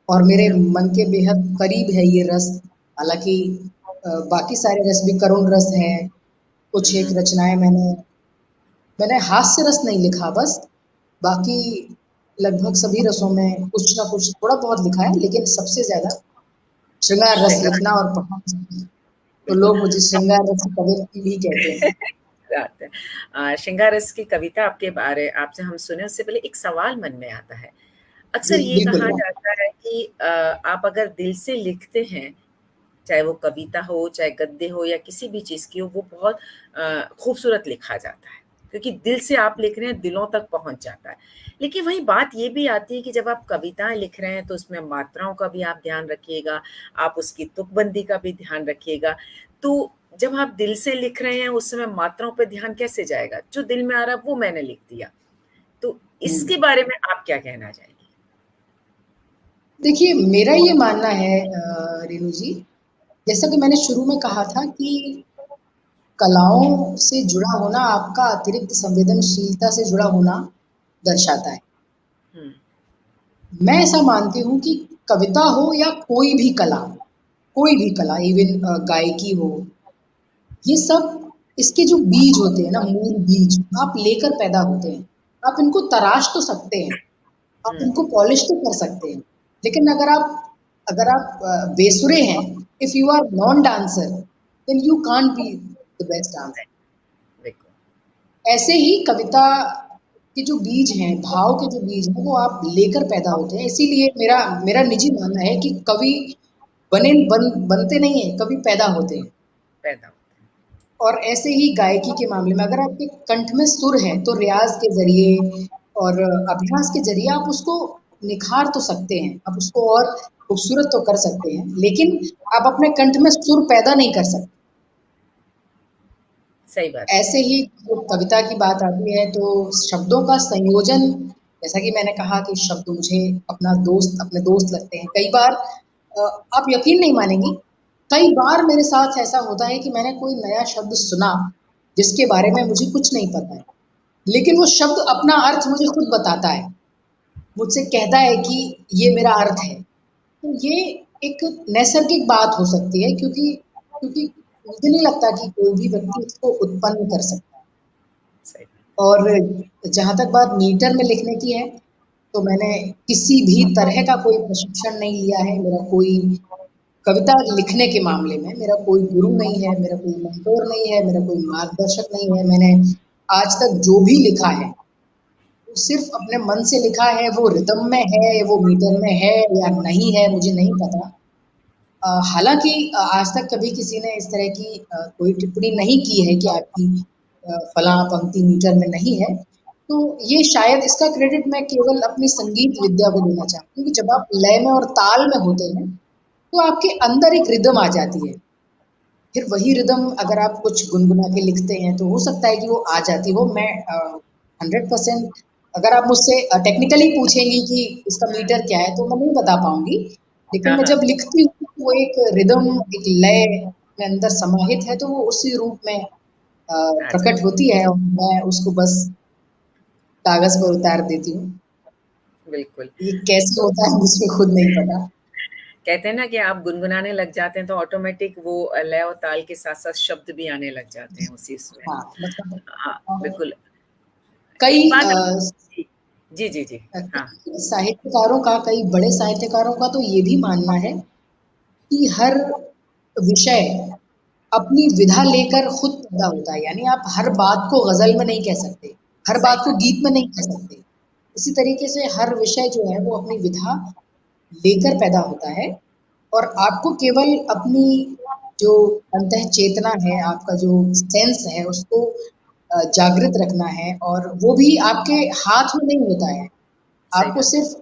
और मेरे क्या मन के बेहद करीब है ये रस। हालाँकि बाकी सारे रस भी करुण रस हैं, हुँ, कुछ एक हुँ। रचनाएँ मैंने मैंने हास्य रस नहीं लिखा बस, बाकी लगभग सभी रसों में कुछ ना कुछ थोड़ा बहुत लिखा है, लेकिन सबसे ज़्यादा श्रृंगार रस श्रृंगार लिखना और पढ़ना पसंद है। तो बिल्कुल। लोग मुझे श्रृंगार रस कवि भी कहते हैं। बात है। श्रृंगार रस की कविता आपके बारे आपसे हम सुने उससे पहले एक सवाल मन में आता है। जी, अक्सर ये बिल्कुल। कहा जाता है कि आप अगर दिल से लिखते हैं, चाहे वो कविता हो, चाहे गद्य हो या किसी भी चीज़ की हो, वो बहुत खूबसूरत लिखा जाता है। क्योंकि दिल से आप लिख रहे हैं, दिलों तक पहुँच जाता है। लेकिन वहीं बात ये भी आती है कि जब आप कविताएँ लिख रहे हैं, तो उसमें मात्राओं का भी आप ध्यान रखिएगा, आप उसकी तुकबंदी का भी ध्यान रखिएगा। तो जब आप दिल से लिख रहे हैं, उस समय मात्राओं पे ध्यान कैसे जाएगा? जो दिल में आ रहा है, वो मैंने लिख दिया। तो हुँ। इसके बारे में आप क्या कहना चाहेंगी? देखिए, मेरा ये मानना है रेणु जी, जैसा कि मैंने शुरू में कहा था कि कलाओं से जुड़ा होना आपका अतिरिक्त संवेदनशीलता से जुड़ा होना दर्शाता है। हुँ, मैं ऐसा मानती हूँ कि कविता हो या कोई भी कला इवन गायकी हो, ये सब इसके जो बीज होते हैं ना, मूल बीज, आप लेकर पैदा होते हैं। आप इनको तराश तो सकते हैं, आप हुँ, इनको पॉलिश तो कर सकते हैं, लेकिन अगर आप बेसुरे हैं, if you are non dancer, then you can't be the best dancer. बिल्कुल, ऐसे ही कविता के जो बीज हैं, भाव के जो बीज हैं, वो आप लेकर पैदा होते हैं। इसीलिए मेरा मेरा निजी मानना है कि कवि बनते नहीं हैं, कवि पैदा होते हैं। पैदा होते हैं। और ऐसे ही गायकी के मामले में अगर आपके कंठ में सुर है, तो रियाज़ के ज़रिए और अभ्यास के ज़रिए आप उसको निखार तो सकते हैं, आप उसको और खूबसूरत तो कर सकते हैं, लेकिन आप अपने कंठ में सुर पैदा नहीं कर सकते। सही बात है। ऐसे ही जब कविता की बात आती है तो शब्दों का संयोजन, जैसा कि मैंने कहा कि शब्द मुझे अपने दोस्त लगते हैं। कई बार आप यकीन नहीं मानेंगी, कई बार मेरे साथ ऐसा होता है कि मैंने कोई नया शब्द सुना, जिसके बारे में मुझे कुछ नहीं पता है, लेकिन वो शब्द अपना अर्थ मुझे खुद बताता है, मुझसे कहता है कि ये मेरा अर्थ है। तो ये एक नैसर्गिक बात हो सकती है क्योंकि क्योंकि मुझे नहीं लगता कि कोई भी व्यक्ति इसको उत्पन्न कर सकता है। सही बात। और जहाँ तक बात मीटर में लिखने की है, तो मैंने किसी भी तरह का कोई प्रशिक्षण नहीं लिया है। मेरा कोई कविता लिखने के मामले में मेरा कोई गुरु नहीं है, मेरा कोई मेंटर नहीं है, मेरा कोई मार्गदर्शक नहीं है। मैंने आज तक जो भी लिखा है, सिर्फ अपने मन से लिखा है, वो रिदम में है, वो मीटर में है या नहीं है, मुझे नहीं पता। हालाँकि आज तक कभी किसी ने इस तरह की कोई टिप्पणी नहीं की है कि आपकी फलाँ पंक्ति मीटर में नहीं है। तो ये शायद इसका क्रेडिट मैं केवल अपनी संगीत विद्या को देना चाहती हूँ कि जब आप लय में और ताल में होते हैं, तो आपके अंदर एक रिदम आ जाती है। फिर वही रिदम अगर आप कुछ गुनगुना के लिखते हैं, तो हो सकता है कि वो आ जाती हो। मैं 100% अगर आप मुझसे टेक्निकली पूछेंगी कि इसका मीटर क्या है, तो मैं नहीं बता पाऊँगी। लेकिन हाँ, मैं जब हाँ। लिखती हूँ, तो वो एक रिदम, एक लय अपने अंदर समाहित है, तो वो उसी रूप में अच्छा, प्रकट होती है और मैं उसको बस कागज़ पर उतार देती हूँ। बिल्कुल। ये कैसे होता है मुझे खुद नहीं पता। कहते हैं ना कि आप गुनगुनाने लग जाते हैं तो ऑटोमेटिक वो लय और ताल के साथ-साथ शब्द भी आने लग जाते हैं उसी उसमें। हाँ, मतलब हाँ, बिल्कुल। कई एक बात जी, जी, जी, जी। हाँ, कई साहित्यकारों का, कई बड़े साहित्यकारों का तो ये भी मानना है कि हर विषय अपनी विधा लेकर खुद पैदा होता है। यानी आप हर बात को गज़ल में नहीं कह सकते, हर सही बात को बात। गीत में नहीं कह सकते। इसी तरीके से हर विषय जो है वो अपनी विधा लेकर पैदा होता है और आपको केवल अपनी जो अंतः चेतना है, आपका जो सेंस है उसको जागृत रखना है और वो भी आपके हाथ में नहीं होता है। सही आपको बात है। सिर्फ़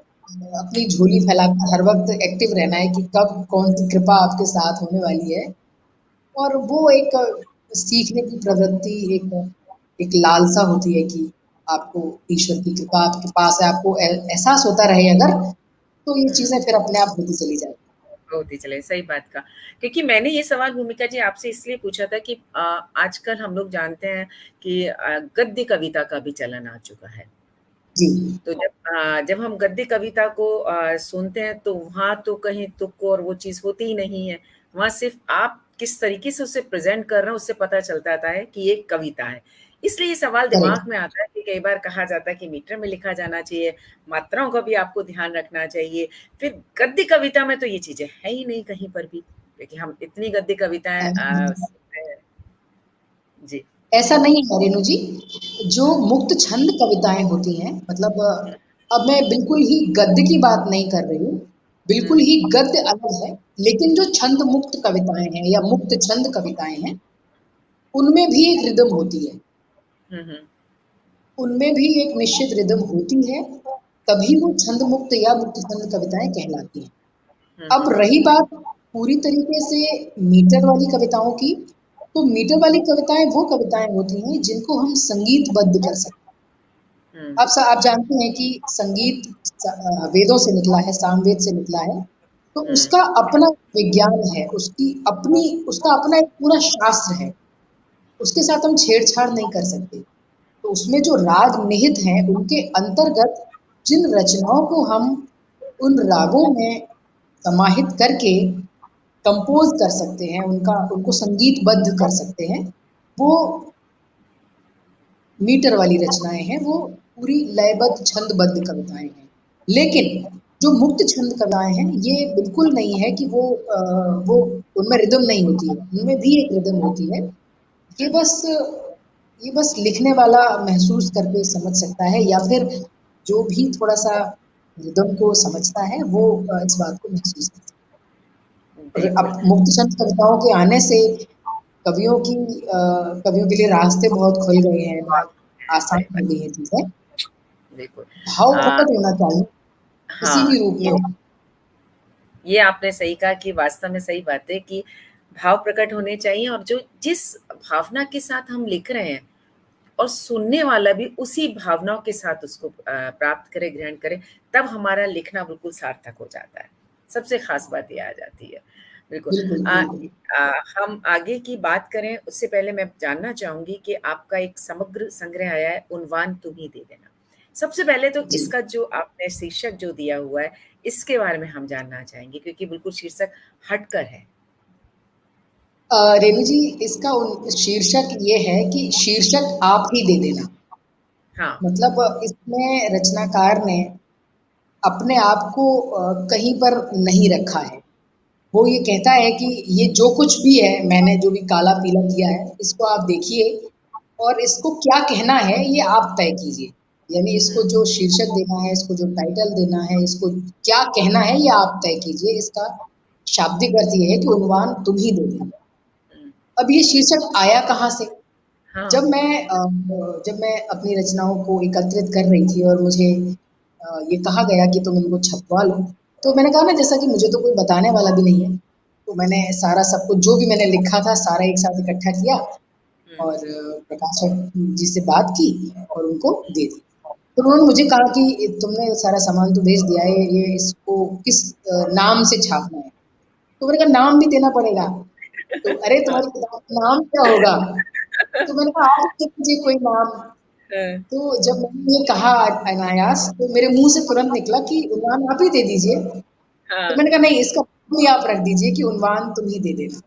अपनी झोली फैलाकर हर वक़्त एक्टिव रहना है कि कब कौन-सी कृपा आपके साथ होने वाली है और वो एक सीखने की प्रवृत्ति, एक एक लालसा होती है कि आपको ईश्वर की कृपा आपके पास है, आपको एहसास होता रहे अगर, तो ये हुँ। चीज़ें फिर अपने आप होती चली जाती हैं। होती चले, सही बात कहा। क्योंकि मैंने ये सवाल भूमिका जी आपसे इसलिए पूछा था कि आजकल हम लोग जानते हैं कि गद्य कविता का भी चलन आ चुका है। जी, तो जब हम गद्य कविता को सुनते हैं तो वहाँ तो कहीं तुक और वो चीज़ होती ही नहीं है। वहाँ सिर्फ़ आप किस तरीके से उसे प्रेज़ेंट कर रहे हो उससे पता चलता था है कि ये एक कविता है। इसलिए ये सवाल दिमाग करेक्ट। में आता है कि कई बार कहा जाता है कि मीटर में लिखा जाना चाहिए, मात्राओं का भी आपको ध्यान रखना चाहिए। फिर गद्य कविता में तो ये चीज़ें है ही नहीं कहीं पर भी, क्योंकि हम इतनी गद्य कविताएँ सुनते हैं। जी। ऐसा नहीं है रेणु जी, जो मुक्त छंद कविताएँ होती हैं मतलब अब मैं बिल्कुल ही गद्य की बात नहीं कर रही हूँ, बिल्कुल हुँ। ही गद्य अलग है, लेकिन जो छंद मुक्त कविताएँ हैं या मुक्त छंद कविताएँ हैं, उनमें भी एक रिदम होती है। हुँ, हुँ। उनमें भी एक निश्चित रिदम होती है, तभी वो छंद मुक्त या मुक्त छंद कविताएँ कहलाती हैं। हुँ, अब हुँ। रही बात पूरी तरीके से मीटर वाली कविताओं की, तो मीटर वाली कविताएँ वो कविताएँ होती हैं जिनको हम संगीतबद्ध कर सकते हैं। हुँ। आप जानते हैं कि संगीत वेदों से निकला है, सामवेद से निकला है, तो हुँ। उसका अपना विज्ञान है, उसका अपना एक पूरा शास्त्र है, उसके साथ हम छेड़छाड़ नहीं कर सकते। तो उसमें जो राग निहित हैं, उनके अंतर्गत जिन रचनाओं को हम उन रागों में समाहित करके कंपोज़ कर सकते हैं, उनको संगीतबद्ध कर सकते हैं, वो मीटर वाली रचनाएँ हैं, वो पूरी लयबद्ध, छंदबद्ध कविताएँ हैं। लेकिन जो मुक्त छंद कलाएँ हैं, ये बिल्कुल नहीं है कि वो उनमें रिदम नहीं होती है, उनमें भी एक रिदम होती है। ये हुँ, हुँ। बस ये बस लिखने वाला महसूस करके समझ सकता है या फिर जो भी थोड़ा-सा रिदम को समझता है, वो इस बात को महसूस कर सकता है। और बिल्कुल। अब मुक्त छंद कविताओं के आने से कवियों के लिए रास्ते बहुत खुल गए हैं, बहुत आसान सही बात, हो गई हैं चीज़ें। बिल्कुल। भाव अ, प्रकट होना चाहिए, किसी हाँ, भी रूप में हो। ये आपने सही कहा कि वास्तव में सही बात है कि भाव प्रकट होने चाहिए और जो जिस भावना के साथ हम लिख रहे हैं और सुनने वाला भी उसी भावनाओं के साथ उसको प्राप्त करे, ग्रहण करे, तब हमारा लिखना बिल्कुल सार्थक हो जाता है। सबसे ख़ास बात ये आ जाती है। बिल्कुल। बिल्कुल, अ बिल्कुल। हम आगे की बात करें उससे पहले मैं जानना चाहूँगी कि आपका एक समग्र संग्रह आया है, उन्वान तुम ही दे देना। सबसे पहले तो जी। इसका जो आपने शीर्षक जो दिया हुआ है, इसके बारे में हम जानना चाहेंगे क्योंकि बिल्कुल शीर्षक हटकर है। रेणु जी इसका शीर्षक ये है कि शीर्षक आप ही दे देना। हाँ। मतलब इसमें रचनाकार ने अपने आप को कहीं पर नहीं रखा है। वो ये कहता है कि ये जो कुछ भी है, मैंने जो भी काला-पीला किया है, इसको आप देखिए और इसको क्या कहना है, ये आप तय कीजिए। यानी इसको जो शीर्षक देना है, इसको जो टाइटल देना है, इसको क्या कहना है, ये आप तय कीजिए। इसका शाब्दिक अर्थ ये है कि उन्वान तुम ही दे देना। हुँ, अब ये शीर्षक आया कहाँ से? हाँ, जब मैं अपनी रचनाओं को एकत्रित कर रही थी और मुझे ये कहा गया कि तुम इनको छपवा लो, तो मैंने कहा ना, जैसा कि मुझे तो कोई बताने वाला भी नहीं है, तो मैंने सारा सब कुछ जो भी मैंने लिखा था सारा एक साथ इकट्ठा किया हुँ, और प्रकाशक जी से बात की और उनको दे दी। तो उन्होंने मुझे कहा कि तुमने सारा सामान तो भेज दिया है, ये इसको किस नाम से छापना है? तो मैंने कहा नाम भी देना पड़ेगा। तो अरे हाँ, तुम्हारी किताब का नाम क्या होगा? तो मैंने कहा आप दे दीजिए कोई नाम। हाँ, तो जब मैंने ये कहा अनायास, तो मेरे मुंह से तुरंत निकला कि उन्वान आप ही दे दीजिए। तो हाँ, मैंने कहा नहीं, इसका नाम ही आप रख दीजिए कि उन्वान तुम ही दे देना।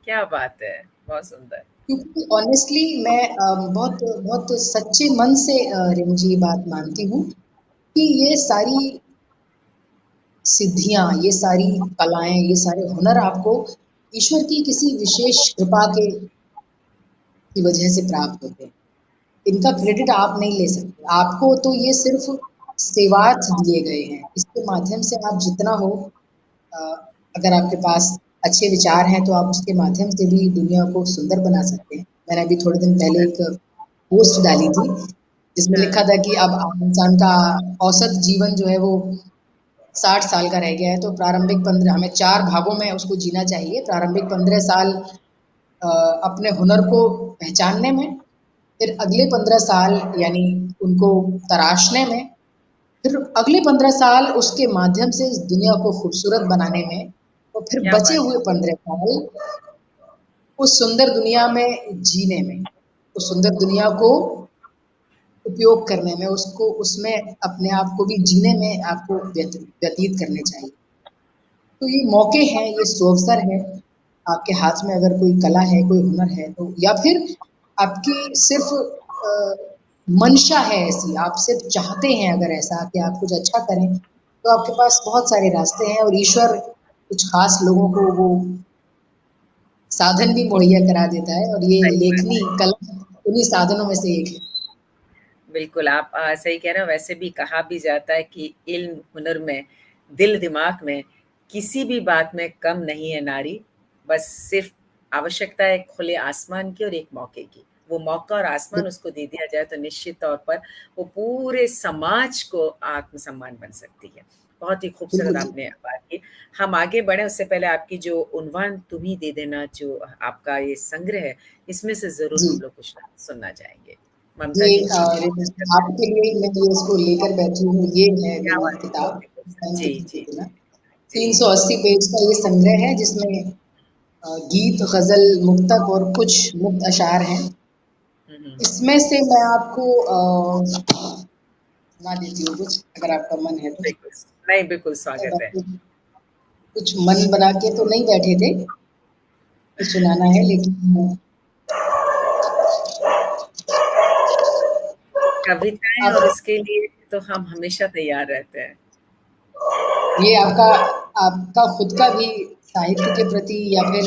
क्या बात है! बहुत सुंदर। क्योंकि ऑनेस्टली मैं बहुत बहुत सच्चे मन से रेणु जी ये बात मानती हूँ कि ये सारी सिद्धियाँ, ये सारी कलाएँ, ये सारे हुनर आपको ईश्वर की किसी विशेष कृपा के की वजह से प्राप्त होते हैं। इनका क्रेडिट आप नहीं ले सकते। आपको तो ये सिर्फ़ सेवार्थ दिए गए हैं। इसके माध्यम से आप जितना हो, अ, अगर आपके पास अच्छे विचार हैं तो आप उसके माध्यम से भी दुनिया को सुंदर बना सकते हैं। मैंने अभी थोड़े दिन पहले एक पोस्ट डाली थी, जिसमें हाँ, लिखा था कि अब आम इंसान का औसत जीवन जो है वो 60 साल का रह गया है, तो प्रारंभिक 15 हमें 4 भागों में उसको जीना चाहिए। प्रारंभिक 15 साल अपने हुनर को पहचानने में, फिर अगले 15 साल यानी उनको तराशने में, फिर अगले 15 साल उसके माध्यम से इस दुनिया को खूबसूरत बनाने में, और फिर क्या बचे बात हुए 15 साल उस सुंदर दुनिया में जीने में, उस सुंदर दुनिया को उपयोग करने में, उसको उसमें अपने आप को भी जीने में आपको व्यतीत करने चाहिए। तो ये मौके हैं, ये सुअवसर है। आपके हाथ में अगर कोई कला है, कोई हुनर है, तो या फिर आपकी सिर्फ़ मंशा है ऐसी, आप सिर्फ़ चाहते हैं अगर ऐसा कि आप कुछ अच्छा करें, तो आपके पास बहुत सारे रास्ते हैं और ईश्वर कुछ ख़ास लोगों को वो साधन भी मुहैया करा देता है, और ये सही बात लेखनी है। कला उन्हीं साधनों में से एक है। बिल्कुल, आप सही कह रहे हो, वैसे भी कहा भी जाता है कि इल्म, हुनर में, दिल-दिमाग में, किसी भी बात में कम नहीं है नारी, बस सिर्फ़ आवश्यकता है खुले आसमान की और एक मौके की। वो मौका और आसमान उसको दे दिया जाए तो निश्चित तौर पर वो पूरे समाज को आत्मसम्मान बन सकती है। बहुत ही खूबसूरत बिल्कुल, आपने बात की। हम आगे बढ़ें उससे पहले आपकी जो उन्वान तुम ही दे देना जो आपका ये संग्रह है, इसमें से ज़रूर जी। हम लोग कुछ सुनना चाहेंगे। ममता ये जी कीजिए। आपके लिए मैं ये इसको लेकर बैठी हूँ, ये है क्या मेरी बात है! किताब, बहुत ही खूबसूरत। संत जी, की जी, चेतना। जी। 380 पेज का ये संग्रह है, जिसमें गीत, गज़ल, मुक्तक और कुछ मुक्त अशार हैं। हुँ, हुँ। इसमें से मैं आपको सुना देती हूँ कुछ, अगर आपका मन है तो। बिल्कुल, नहीं बिल्कुल स्वागत है। वैसे कुछ मन बना के तो नहीं बैठे थे कि सुनाना है, लेकिन कविताएँ और आप इसके लिए तो हम हमेशा तैयार रहते हैं। ये आपका आपका खुद का भी साहित्य के प्रति या फिर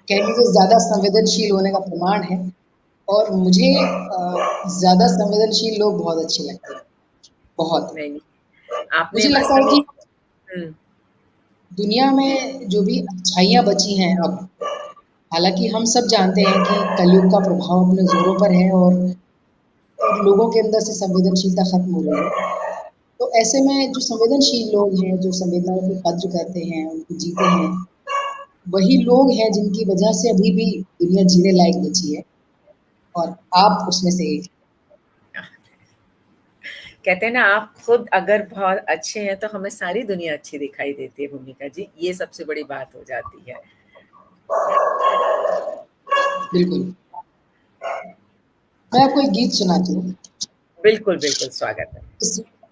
कह लीजिए ज़्यादा संवेदनशील होने का प्रमाण है, और मुझे ज़्यादा संवेदनशील लोग बहुत अच्छे लगते हैं, बहुत। नहीं, नहीं, आपने मुझे लगता वास्तव है में कि हुँ, दुनिया जी, में जो भी अच्छाइयाँ बची हैं अब, हालाँकि हम सब जानते हैं कि कलयुग का प्रभाव अपने ज़ोरों पर है, और लोगों के अंदर से संवेदनशीलता खत्म हो रही है। तो ऐसे में जो संवेदनशील लोग हैं, जो संवेदनाओं की कद्र करते हैं, उनको जीते हैं, वही लोग हैं जिनकी वजह से अभी भी दुनिया जीने लायक बची है, और आप उसमें से एक हैं। कहते हैं ना आप खुद अगर बहुत अच्छे हैं तो हमें सारी दुनिया अच्छी दिखाई देती है भूमिका जी, ये सबसे बड़ी बात हो जाती है। बिल्कुल। मैं आपको एक गीत सुनाती हूँ। बिल्कुल, बिल्कुल स्वागत है।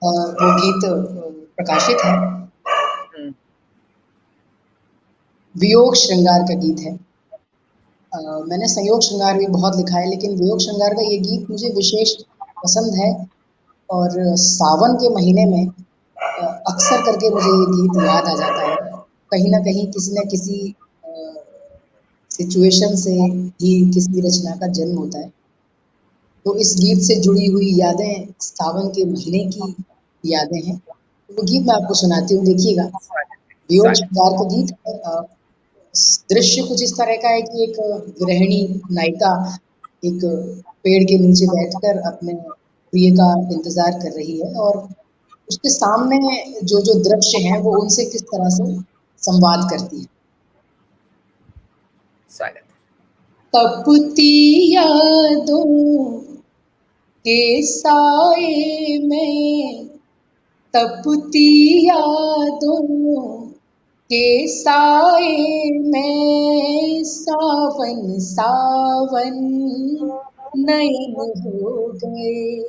वो गीत प्रकाशित है, हुँ, वियोग श्रृंगार का गीत है। मैंने संयोग श्रृंगार भी बहुत लिखा है, लेकिन वियोग श्रृंगार का ये गीत मुझे विशेष पसंद है, और सावन के महीने में अक्सर करके मुझे ये गीत याद आ जाता है। कहीं न कहीं किसी न किसी सिचुएशन से ही किसी रचना का जन्म होता है। तो इस गीत से जुड़ी हुई यादें सावन के महीने की यादें हैं। वो गीत मैं आपको सुनाती हूँ, देखिएगा। स्वागत है, वियोग स्वागत है। श्रृंगार का गीत है। दृश्य कुछ इस तरह का है कि एक गृहिणी नायिका एक पेड़ के नीचे बैठकर अपने प्रिय का इंतजार कर रही है, और उसके सामने जो जो दृश्य हैं वो उनसे किस तरह से संवाद करती है। स्वागत है। तपती यादों के साए में, तपती यादों के साए में, सावन सावन नयन हो गए।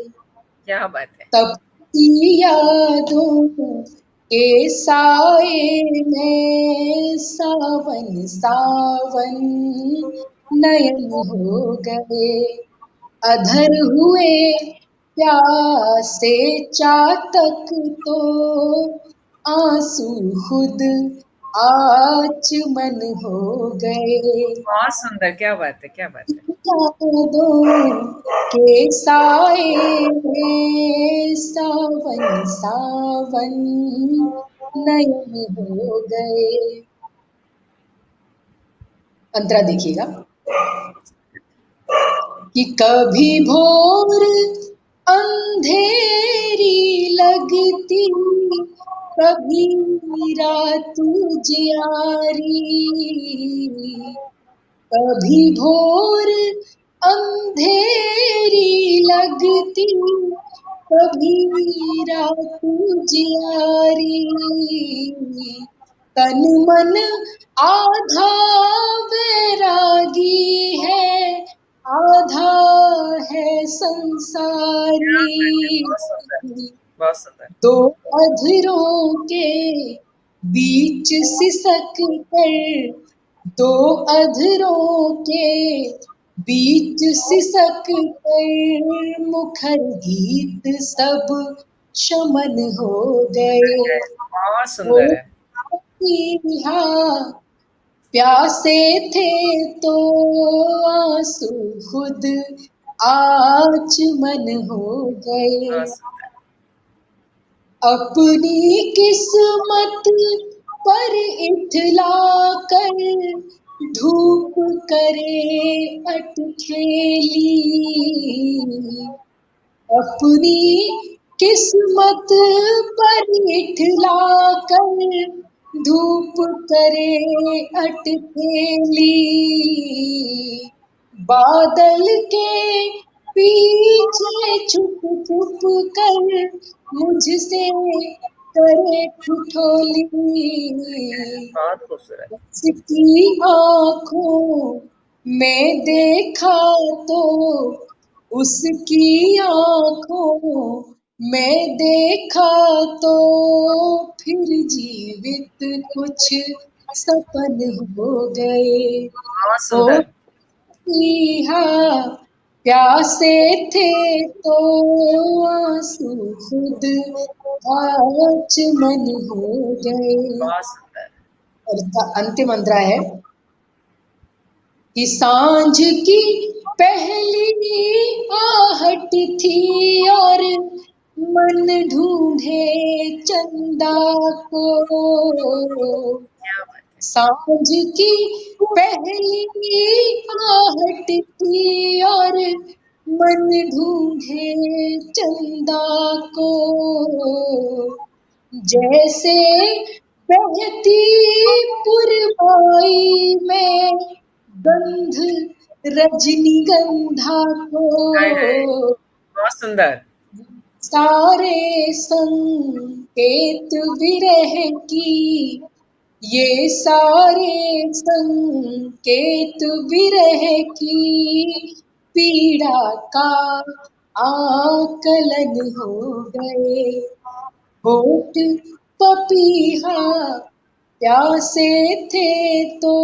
क्या बात है। तपती यादों के साए में, सावन सावन नयन हो गए। अधर हुए प्यासे चातक तो, आंसू खुद आचमन हो गए। बहुत सुंदर, क्या बात है, क्या बात है। यादों के साए में, सावन सावन नयन हो गए। अंतरा देखिएगा कि कभी भोर अंधेरी लगती, कभी रात जियारी, कभी भोर अंधेरी लगती, कभी रात जियारी। तन मन आधा वैरागी है, आधा है संसारी। बहुत सुंदर, बहुत सुंदर। दो अधरों के बीच सिसक कर, दो अधरों के बीच सिसक कर, मुखर गीत सब शमन हो गए। बहुत वो सुंदर है। यहाँ प्यासे थे तो आंसू खुद आचमन हो गए। बहुत सुंदर। अपनी किस्मत पर इठला कर, धूप करे अटखेली। अपनी किस्मत पर इठला कर, धूप करे अटखेली। बादल के पीछे छुप छुप कर, मुझसे करे ठिठोली। बहुत खूबसूरत। उसकी आँखों में देखा तो, उसकी आँखों में देखा तो, फिर जीवित कुछ सपन हो गए। बहुत हो सुंदर। यहाँ प्यासे थे तो आंसू खुद आचमन हो गए। बहुत सुंदर। और इसका अंतिम अंतरा है कि सांझ की पहली आहट थी, और मन ढूंढे चंदा को। क्या बात है। सांझ की पहली आहट थी, और मन ढूंढे चंदा को। जैसे बहती पुरवाई में, गंध रजनीगंधा हाय हाय, को। बहुत सुंदर। सारे संकेत विरह की, ये सारे संकेत विरह की, पीड़ा का आकलन हो गए। होठ पपीहा प्यासे थे तो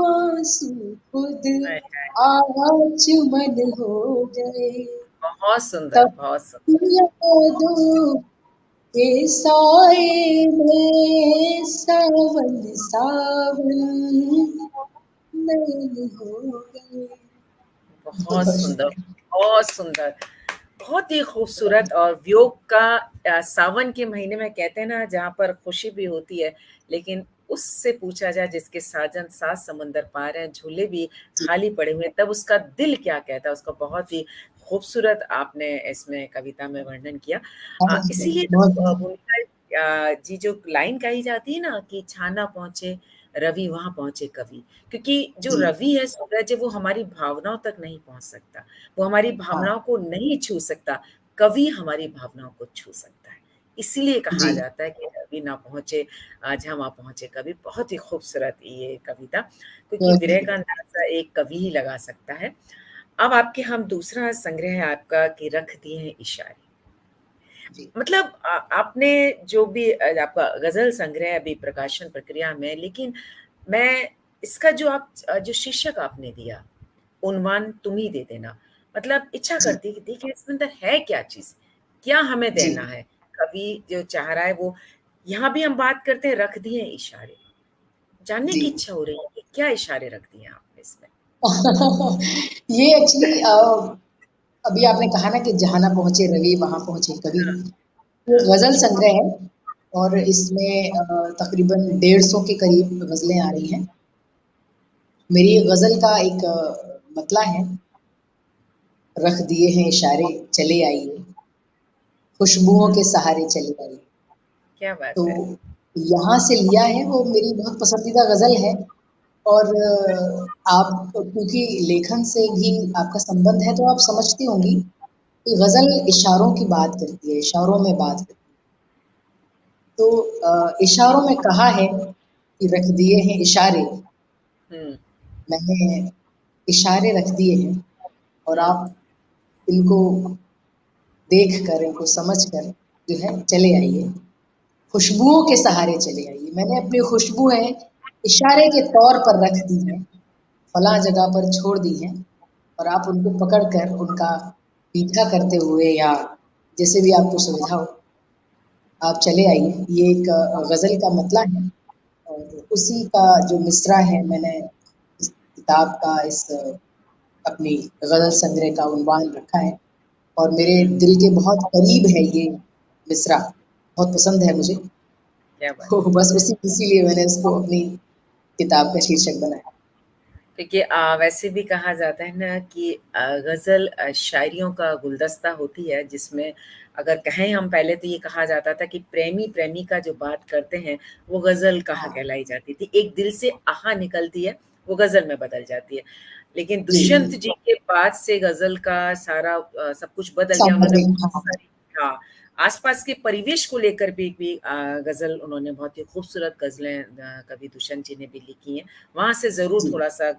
आंसू खुद हाय हाय, आचमन हो गए। बहुत सुंदर, तब बहुत सुंदर। यादों के साए में, सावन सावन नयन हो गए। बहुत सुंदर, बहुत सुंदर, बहुत ही खूबसूरत। और वियोग का सावन के महीने में कहते हैं ना, जहाँ पर खुशी भी होती है, लेकिन उससे पूछा जाए जिसके साजन सात समंदर पार हैं, झूले भी जी, खाली पड़े हुए हैं, तब उसका दिल क्या कहता है, उसका बहुत ही खूबसूरत आपने इसमें कविता में वर्णन किया। बहुत इसीलिए बहुत तो भूमिका जी जो लाइन गाई जाती है ना कि छाना पहुँचे रवि वहाँ पहुँचे कवि, क्योंकि जो जी, रवि है सूरज है वो हमारी भावनाओं तक नहीं पहुँच सकता, वो हमारी हाँ, भावनाओं को नहीं छू सकता, कवि हमारी भावनाओं को छू सकता है। इसीलिए कहा जी, जाता है कि रवि ना पहुँचे आज हम वहाँ पहुँचे कवि। बहुत ही खूबसूरत ये कविता, क्योंकि बहुत विरह का अंदाज़ा एक कवि ही लगा सकता है। अब आपके हम दूसरा संग्रह है आपका कि रख दिए हैं इशारे। जी, मतलब आपने जो भी आपका गज़ल संग्रह है अभी प्रकाशन प्रक्रिया में है, लेकिन मैं इसका जो आप जो शीर्षक आपने दिया, उन्वान तुम ही दे देना, मतलब इच्छा जी, करती है कि देखिए इसमें अंदर है क्या चीज़? क्या हमें जी, देना है? कवि जो चाह रहा है वो यहाँ भी हम बात करते हैं रख दिए हैं इशारे। जानने जी। की इच्छा हो रही है कि क्या इशारे रख दिए हैं आपने इसमें? ये एक्चुअली अभी आपने कहा ना कि जहाँ ना पहुँचे रवि वहाँ पहुँचे कवि। हाँ, ये हाँ। गज़ल संग्रह है और इसमें तकरीबन 150 के करीब गज़लें आ रही हैं। मेरी गज़ल का एक मतला है, रख दिए हैं इशारे चले आइए, खुशबुओं हुँ, के सहारे चले आइए। क्या तो बात है! यहाँ से लिया है, वो मेरी बहुत पसंदीदा गज़ल है और आप क्योंकि लेखन से भी आपका संबंध है तो आप समझती होंगी कि गज़ल इशारों की बात करती है, इशारों में बात करती है। तो इशारों में कहा है कि रख दिए हैं इशारे, हुँ, मैंने इशारे रख दिए हैं और हुँ, आप इनको देख कर, इनको समझ कर जो है चले आइए। खुशबुओं के सहारे चले आइए। मैंने अपनी खुशबुएँ इशारे के तौर पर रख दी हैं, फलाँ जगह पर छोड़ दी हैं और आप उनको पकड़ कर उनका पीछा करते हुए या जैसे भी आपको सुविधा हो, आप चले आइए। ये एक गज़ल का मतला है और उसी का जो मिसरा है मैंने इस किताब का इस अपनी गज़ल संग्रह का उन्वान रखा है और मेरे हुँ, दिल के बहुत करीब है ये मिसरा, बहुत पसंद है मुझे। क्या बात तो है! बस इसीलिए मैंने इसको अपनी किताब का शीर्षक बनाया। देखिए वैसे भी कहा जाता है ना कि गज़ल शायरियों का गुलदस्ता होती है जिसमें अगर कहें हम पहले तो ये कहा जाता था कि प्रेमी प्रेमिका जो बात करते हैं वो गज़ल कहा हाँ, कहलाई जाती थी। एक दिल से आहा निकलती है, वो गज़ल में बदल जाती है। लेकिन जी, दुष्यंत जी के बाद से गज़ल का सारा सब कुछ बदल गया। उन्होंने सामाजिक बहुत हाँ, सारी हाँ, आस-पास के परिवेश को लेकर भी गज़ल उन्होंने बहुत ही खूबसूरत गज़लें कवि दुष्यंत जी ने भी लिखी हैं। वहाँ से ज़रूर जी, थोड़ा-सा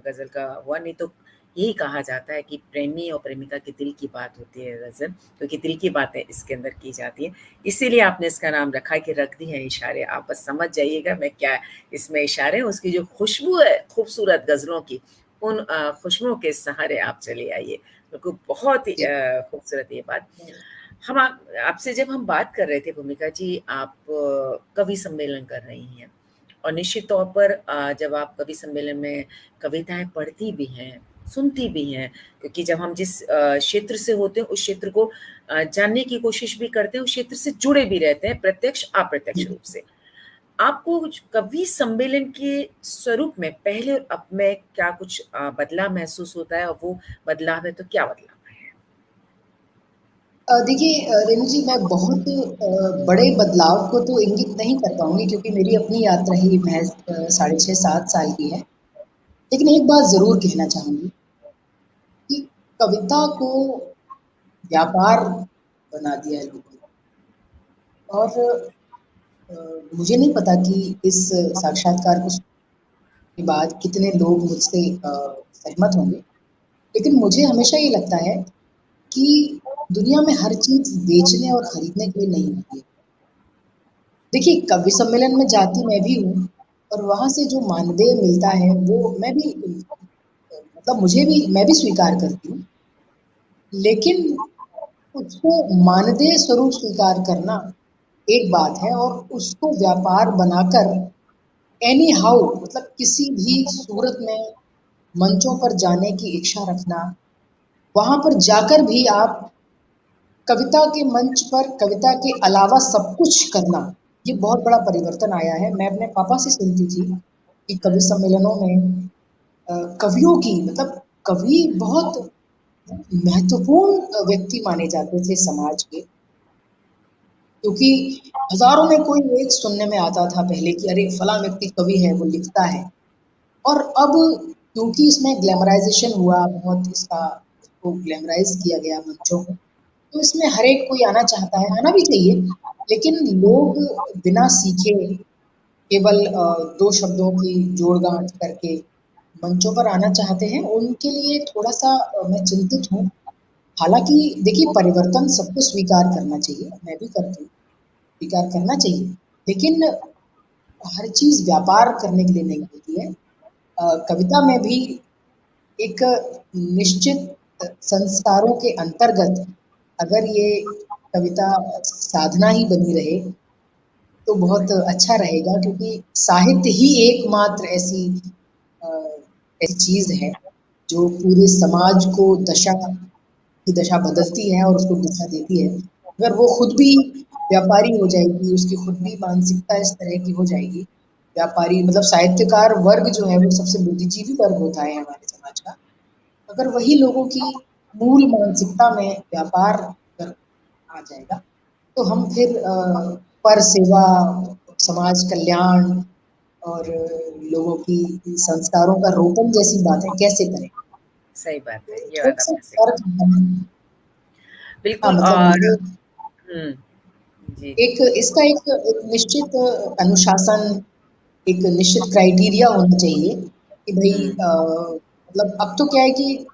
गज़ल का हुआ, नहीं तो यही कहा जाता है कि प्रेमी और प्रेमिका के दिल की बात होती है गज़ल, क्योंकि दिल की बातें इसके अंदर की जाती हैं। इसीलिए आपने इसका नाम रखा है कि रख दी हैं इशारे, आप बस समझ जाइएगा मैं क्या इसमें इशारे हैं, उसकी जो खुशबू है खूबसूरत गज़लों की, उन खुशबुओं के सहारे आप चले आइए। बिल्कुल बहुत ही जी, खूबसूरत ये बात। हम आपसे जब हम बात कर रहे थे भूमिका जी, आप कवि सम्मेलन कर रही हैं और निश्चित तौर पर जब आप कवि सम्मेलन में कविताएँ पढ़ती भी हैं, सुनती भी हैं, क्योंकि जब हम जिस क्षेत्र से होते हैं, उस क्षेत्र को जानने की कोशिश भी करते हैं, उस क्षेत्र से जुड़े भी रहते हैं, प्रत्यक्ष, अप्रत्यक्ष जी। रूप से। आपको कुछ कवि सम्मेलन के स्वरूप में पहले और अब में क्या कुछ बदलाव महसूस होता है और वो बदलाव है तो क्या बदलाव है? देखिए रेणु जी मैं बहुत बड़े बदलाव को तो इंगित नहीं कर पाऊँगी क्योंकि मेरी अपनी यात्रा ही महज़ साढ़े 6-7 साल की है। लेकिन एक बात ज़रूर कहना चाहूँगी कि कविता को व्यापार बना दिया है लोगों ने और मुझे नहीं पता कि इस साक्षात्कार को सुनने के बाद कितने लोग मुझसे सहमत होंगे। लेकिन मुझे हमेशा ये लगता है कि दुनिया में हर चीज़ बेचने और खरीदने के लिए नहीं होती है। देखिए, कवि सम्मेलन में जाती मैं भी हूँ और वहाँ से जो मानदेय मिलता है वो मैं भी मतलब मुझे भी मैं भी स्वीकार करती हूँ। लेकिन उसको मानदेय स्वरूप स्वीकार करना एक बात है और उसको व्यापार बनाकर एनी हाउ मतलब किसी भी सूरत में मंचों पर जाने की इच्छा रखना वहाँ पर जाकर भी आप कविता के मंच पर कविता के अलावा सब कुछ करना, ये बहुत बड़ा परिवर्तन आया है। मैं अपने पापा से सुनती थी कि कवि हुँ, सम्मेलनों में कवियों की मतलब कवि बहुत महत्वपूर्ण व्यक्ति माने जाते थे समाज के, क्योंकि हज़ारों में कोई एक सुनने में आता था पहले कि अरे फलाँ व्यक्ति कवि है, वो लिखता है। और अब क्योंकि इसमें ग्लैमराइज़ेशन हुआ बहुत, इसको ग्लैमराइज़ किया गया मंचों को, तो इसमें हर एक कोई आना चाहता है, आना भी चाहिए, लेकिन लोग बिना सीखे केवल 2 शब्दों की जोड़-गाँठ करके मंचों पर आना चाहते हैं, उनके लिए थोड़ा-सा मैं चिंतित हूँ। हालाँकि देखिए परिवर्तन सबको स्वीकार करना चाहिए, मैं भी करती हूँ, स्वीकार करना चाहिए, लेकिन हर चीज़ व्यापार करने के लिए नहीं होती है। कविता में भी एक निश्चित संस्कारों के अंतर्गत अगर ये कविता साधना ही बनी रहे तो बहुत अच्छा रहेगा, क्योंकि साहित्य ही एकमात्र अ, ऐसी चीज़ है जो पूरे समाज को की दशा बदलती है और उसको दिशा देती है। अगर वो खुद भी व्यापारी हो जाएगी, उसकी खुद भी मानसिकता इस तरह की हो जाएगी, व्यापारी मतलब साहित्यकार वर्ग जो है वो सबसे बुद्धिजीवी वर्ग होता है हमारे समाज का। अगर वही लोगों की मूल मानसिकता में व्यापार अगर आ जाएगा, तो हम फिर पर सेवा, समाज कल्याण और लोगों की संस्कारों का रोपण जैसी बातें कैसे करें? सही बात है, तो ये बात थोड़ा-सा आपने सही फ़र्क है। हाँ, बिल्कुल मतलब और मुझे हुँ, जी, जी। एक इसका एक निश्चित अनुशासन, एक निश्चित क्राइटेरिया होना चाहिए कि भई हुँ, मतलब अब तो क्या है कि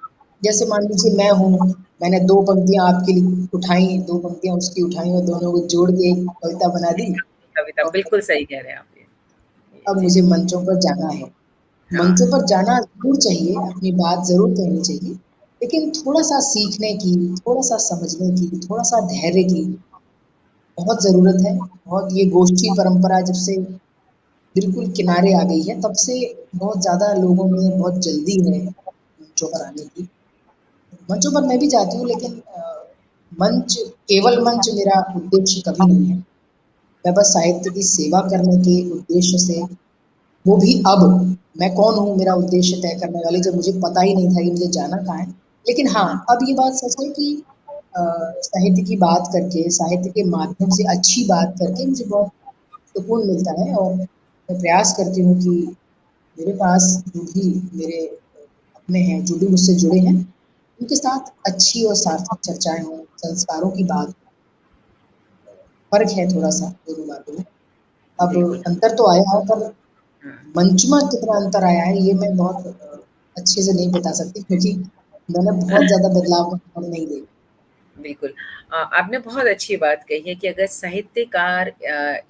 जैसे मान लीजिए मैं हूँ, मैंने 2 पंक्तियाँ आपके लिए उठाई, 2 पंक्तियाँ उसकी उठाई और दोनों को जोड़ के एक कविता बना दी कविता और बिल्कुल सही कह रहे हैं आप ये अब मुझे चीज़। मंचों पर जाना है। हाँ, मंचों पर जाना ज़रूर चाहिए, अपनी बात ज़रूर कहनी चाहिए, लेकिन थोड़ा-सा सीखने की, थोड़ा-सा समझने की, थोड़ा-सा धैर्य की बहुत ज़रूरत है। बहुत ये गोष्ठी परंपरा जब से बिल्कुल किनारे आ गई है, तब से बहुत ज़्यादा लोगों में बहुत जल्दी है मंचों पर आने की। मंचों पर मैं भी जाती हूँ, लेकिन मंच केवल मंच मेरा उद्देश्य कभी नहीं है। मैं बस साहित्य की सेवा करने के उद्देश्य से, वो भी अब मैं कौन हूँ मेरा उद्देश्य तय करने वाली, जब मुझे पता ही नहीं था कि मुझे जाना कहाँ है। लेकिन हाँ, हुँ, अब ये बात सच है कि अ, साहित्य की बात करके, साहित्य के माध्यम से अच्छी बात करके मुझे बहुत सुकून मिलता है और मैं प्रयास करती हूँ कि मेरे पास जो भी मेरे अपने हैं, जो भी मुझसे जुड़े हैं, उनके साथ अच्छी और सार्थक चर्चाएँ हों, संस्कारों की बात हो। फ़र्क है थोड़ा-सा दोनों बातों में। अब बिल्कुल। अंतर तो आया है, पर हाँ, मंच में कितना अंतर आया है ये मैं बहुत अच्छे से नहीं बता सकती, क्योंकि मैंने बहुत ज़्यादा बदलाव नहीं देखा। बिल्कुल। आपने बहुत अच्छी बात कही है कि अगर साहित्यकार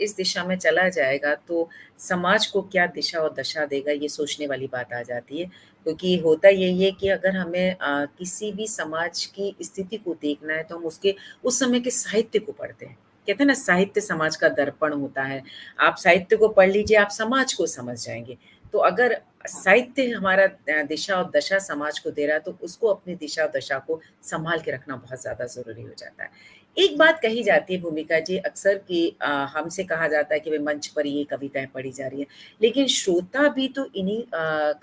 इस दिशा में चला जाएगा तो समाज को क्या दिशा और दशा देगा, ये सोचने वाली बात आ जाती है। क्योंकि होता यही है कि अगर हमें किसी भी समाज की स्थिति को देखना है तो हम उसके उस समय के साहित्य को पढ़ते हैं। कहते हैं ना साहित्य समाज का दर्पण होता है। आप साहित्य को पढ़ लीजिए, आप समाज को समझ जाएँगे। तो अगर हाँ, साहित्य हमारा दिशा और दशा समाज को दे रहा है तो उसको अपनी दिशा और दशा को सँभाल के रखना बहुत ज़्यादा ज़रूरी हो जाता है। एक बात कही जाती है भूमिका जी अक्सर कि हमसे कहा जाता है कि भई मंच पर ये कविताएँ पढ़ी जा रही हैं, लेकिन श्रोता भी तो इन्हीं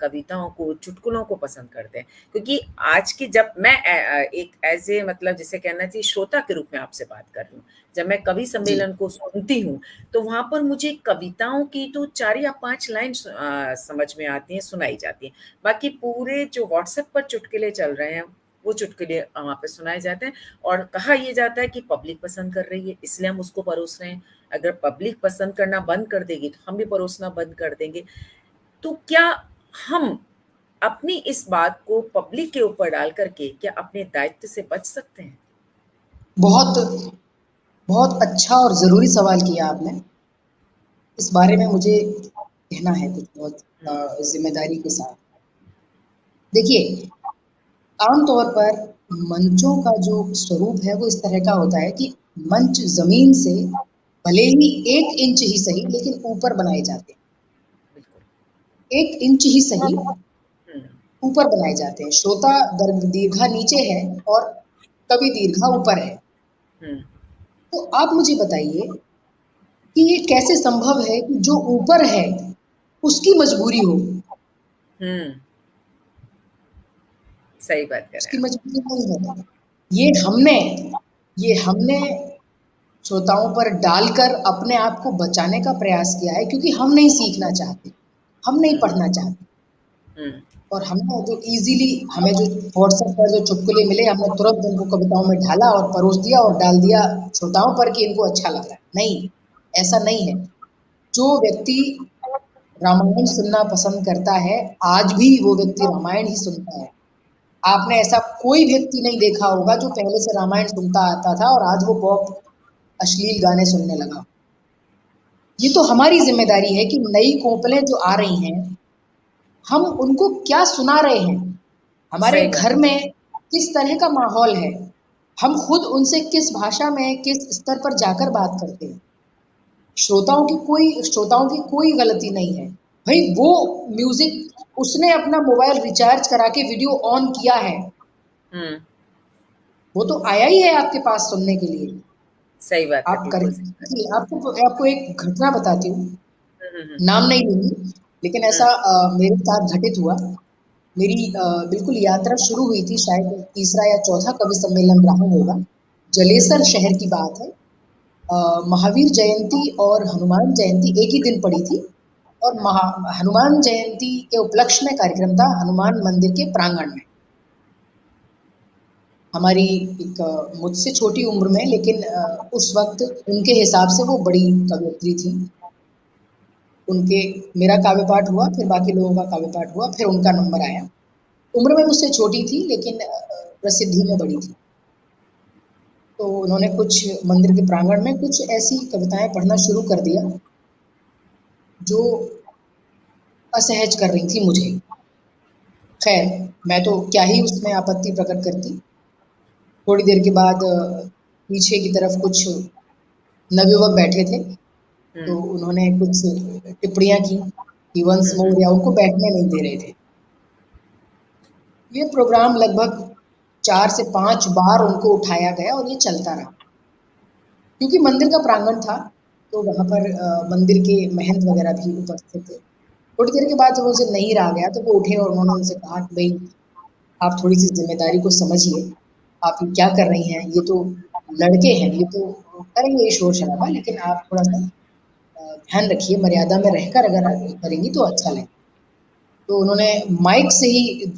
कविताओं को, चुटकुलों को पसंद करते हैं। क्योंकि आज की जब मैं एक ऐज़ ए मतलब जिसे कहना चाहिए श्रोता के रूप में आपसे बात कर रही हूँ। जब मैं कवि जी। सम्मेलन को सुनती हूँ, तो वहाँ पर मुझे कविताओं की तो 4 या 5 लाइन समझ में आती हैं, सुनाई जाती हैं। बाकी पूरे जो व्हाट्सएप पर चुटकुले चल रहे हैं, वो चुटकुले वहाँ पे सुनाए जाते हैं और कहा ये जाता है कि पब्लिक पसंद कर रही है, इसलिए हम उसको परोस रहे हैं। अगर पब्लिक पसंद करना बंद कर देगी, तो हम भी परोसना बंद कर देंगे। तो क्या हम अपनी इस बात को पब्लिक के ऊपर डाल कर के क्या अपने दायित्व से बच सकते हैं? बहुत बहुत अच्छा और ज़रूरी सवाल किया आपने। इस बारे में मुझे कहना है कुछ बहुत हुँ, ज़िम्मेदारी के साथ। देखिए, आम तौर पर मंचों का जो स्वरूप है वो इस तरह का होता है कि मंच ज़मीन से भले ही 1 इंच ही सही, लेकिन ऊपर बनाए जाते हैं। बिल्कुल। 1 इंच ही सही, हुँ, ऊपर बनाए जाते हैं। श्रोता दीर्घा नीचे है और कवि दीर्घा ऊपर है। हुँ, तो आप मुझे बताइए कि ये कैसे संभव है कि जो ऊपर है उसकी मजबूरी हो, हुँ, सही बात कर रहे उसकी हैं आप। मजबूरी नहीं है। ये हमने ये हमने श्रोताओं पर डालकर अपने आप को बचाने का प्रयास किया है, क्योंकि हम नहीं सीखना चाहते, हम नहीं हुँ, पढ़ना चाहते। हुँ, और हमने जो इजीली हमें जो व्हाट्सएप पर जो चुटकुले मिले, हमने तुरंत उनको कविताओं में ढाला और परोस दिया और डाल दिया श्रोताओं पर कि इनको अच्छा लग रहा है। नहीं, ऐसा नहीं है। जो व्यक्ति रामायण सुनना पसंद करता है, आज भी वो व्यक्ति रामायण ही सुनता है। आपने ऐसा कोई व्यक्ति नहीं देखा होगा जो पहले से रामायण सुनता आता था और आज वो पॉप अश्लील गाने सुनने लगा। ये तो हमारी जिम्मेदारी है कि नई कोपलें जो आ रही हैं, हम उनको क्या सुना रहे हैं, हमारे सही बात घर है। में किस तरह का माहौल है, हम खुद उनसे किस भाषा में किस स्तर पर जाकर बात करते हैं। श्रोताओं की कोई गलती नहीं है। भाई वो म्यूजिक उसने अपना मोबाइल रिचार्ज करा के वीडियो ऑन किया है, हुँ, वो तो आया ही है आपके पास सुनने के लिए। सही बात है, आप कर बिल्कुल सही बात। आपको एक घटना बताती हूँ, हुँ, हुँ, हुँ, नाम नहीं लूँगी, लेकिन हुँ, ऐसा मेरे साथ घटित हुआ। मेरी बिल्कुल यात्रा शुरू हुई थी, शायद तीसरा या चौथा कवि सम्मेलन रहा होगा। जलेसर शहर की बात है। महावीर जयंती और हनुमान जयंती एक ही दिन पड़ी थी और हनुमान जयंती के उपलक्ष्य में कार्यक्रम था हनुमान मंदिर के प्रांगण में। हमारी एक मुझसे छोटी उम्र में, लेकिन उस वक्त उनके हिसाब से वो बड़ी कवयित्री थी। उनके मेरा काव्य पाठ हुआ, फिर बाकी लोगों का काव्य पाठ हुआ, फिर उनका नंबर आया। उम्र में मुझसे छोटी थी, लेकिन प्रसिद्धि में बड़ी थी। तो उन्होंने कुछ मंदिर के प्रांगण में कुछ ऐसी कविताएं पढ़ना शुरू कर दिया जो असहज कर रही थी मुझे। खैर, मैं तो क्या ही उसमें आपत्ति प्रकट करती। थोड़ी देर के बाद पीछे की तरफ कुछ नवयुवक बैठे थे, तो हुँ, उन्होंने कुछ टिप्पणियां की कि वंस हुँ, हुँ, मोर, या उनको बैठने नहीं दे रहे थे। ये प्रोग्राम लगभग 4 से 5 बार उनको उठाया गया और ये चलता रहा। क्योंकि मंदिर का प्रांगण था, तो वहाँ पर मंदिर के महंत वगैरह भी उपस्थित थे। थोड़ी देर के बाद जब उनसे नहीं रहा गया, तो वो उठे और उन्होंने उनसे कहा कि भई, आप थोड़ी-सी ज़िम्मेदारी को समझिए। आप ये क्या कर रही हैं? ये तो लड़के हैं, ये तो करेंगे ही शोर-शराबा, लेकिन आप थोड़ा-सा ध्यान रखिए, मर्यादा में रहकर अगर करेंगी तो अच्छा लगेगा। तो उन्होंने माइक से ही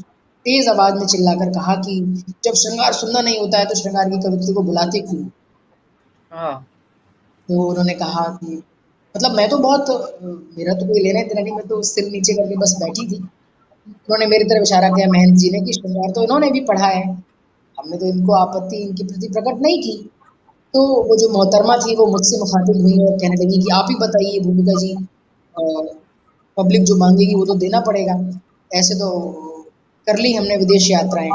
तेज़ आवाज़ में चिल्लाकर कहा कि जब श्रृंगार सुनना नहीं होता है, तो श्रृंगार की कवियत्री को बुलाते क्यों? हाँ, तो उन्होंने कहा कि मतलब मैं तो बहुत मेरा तो कोई लेना-देना नहीं, मैं तो सिर नीचे करके बस बैठी थी। उन्होंने मेरी तरफ इशारा किया महंत जी ने कि श्रृंगार तो इन्होंने भी पढ़ा है, हमने तो इनको आपत्ति इनके प्रति प्रकट नहीं की। तो वो जो मोहतरमा थी वो मुझसे मुखातिब हुई और कहने लगी कि आप ही बताइए भूमिका जी, पब्लिक जो मांगेगी वो तो देना पड़ेगा, ऐसे तो कर ली हमने विदेश यात्राएं।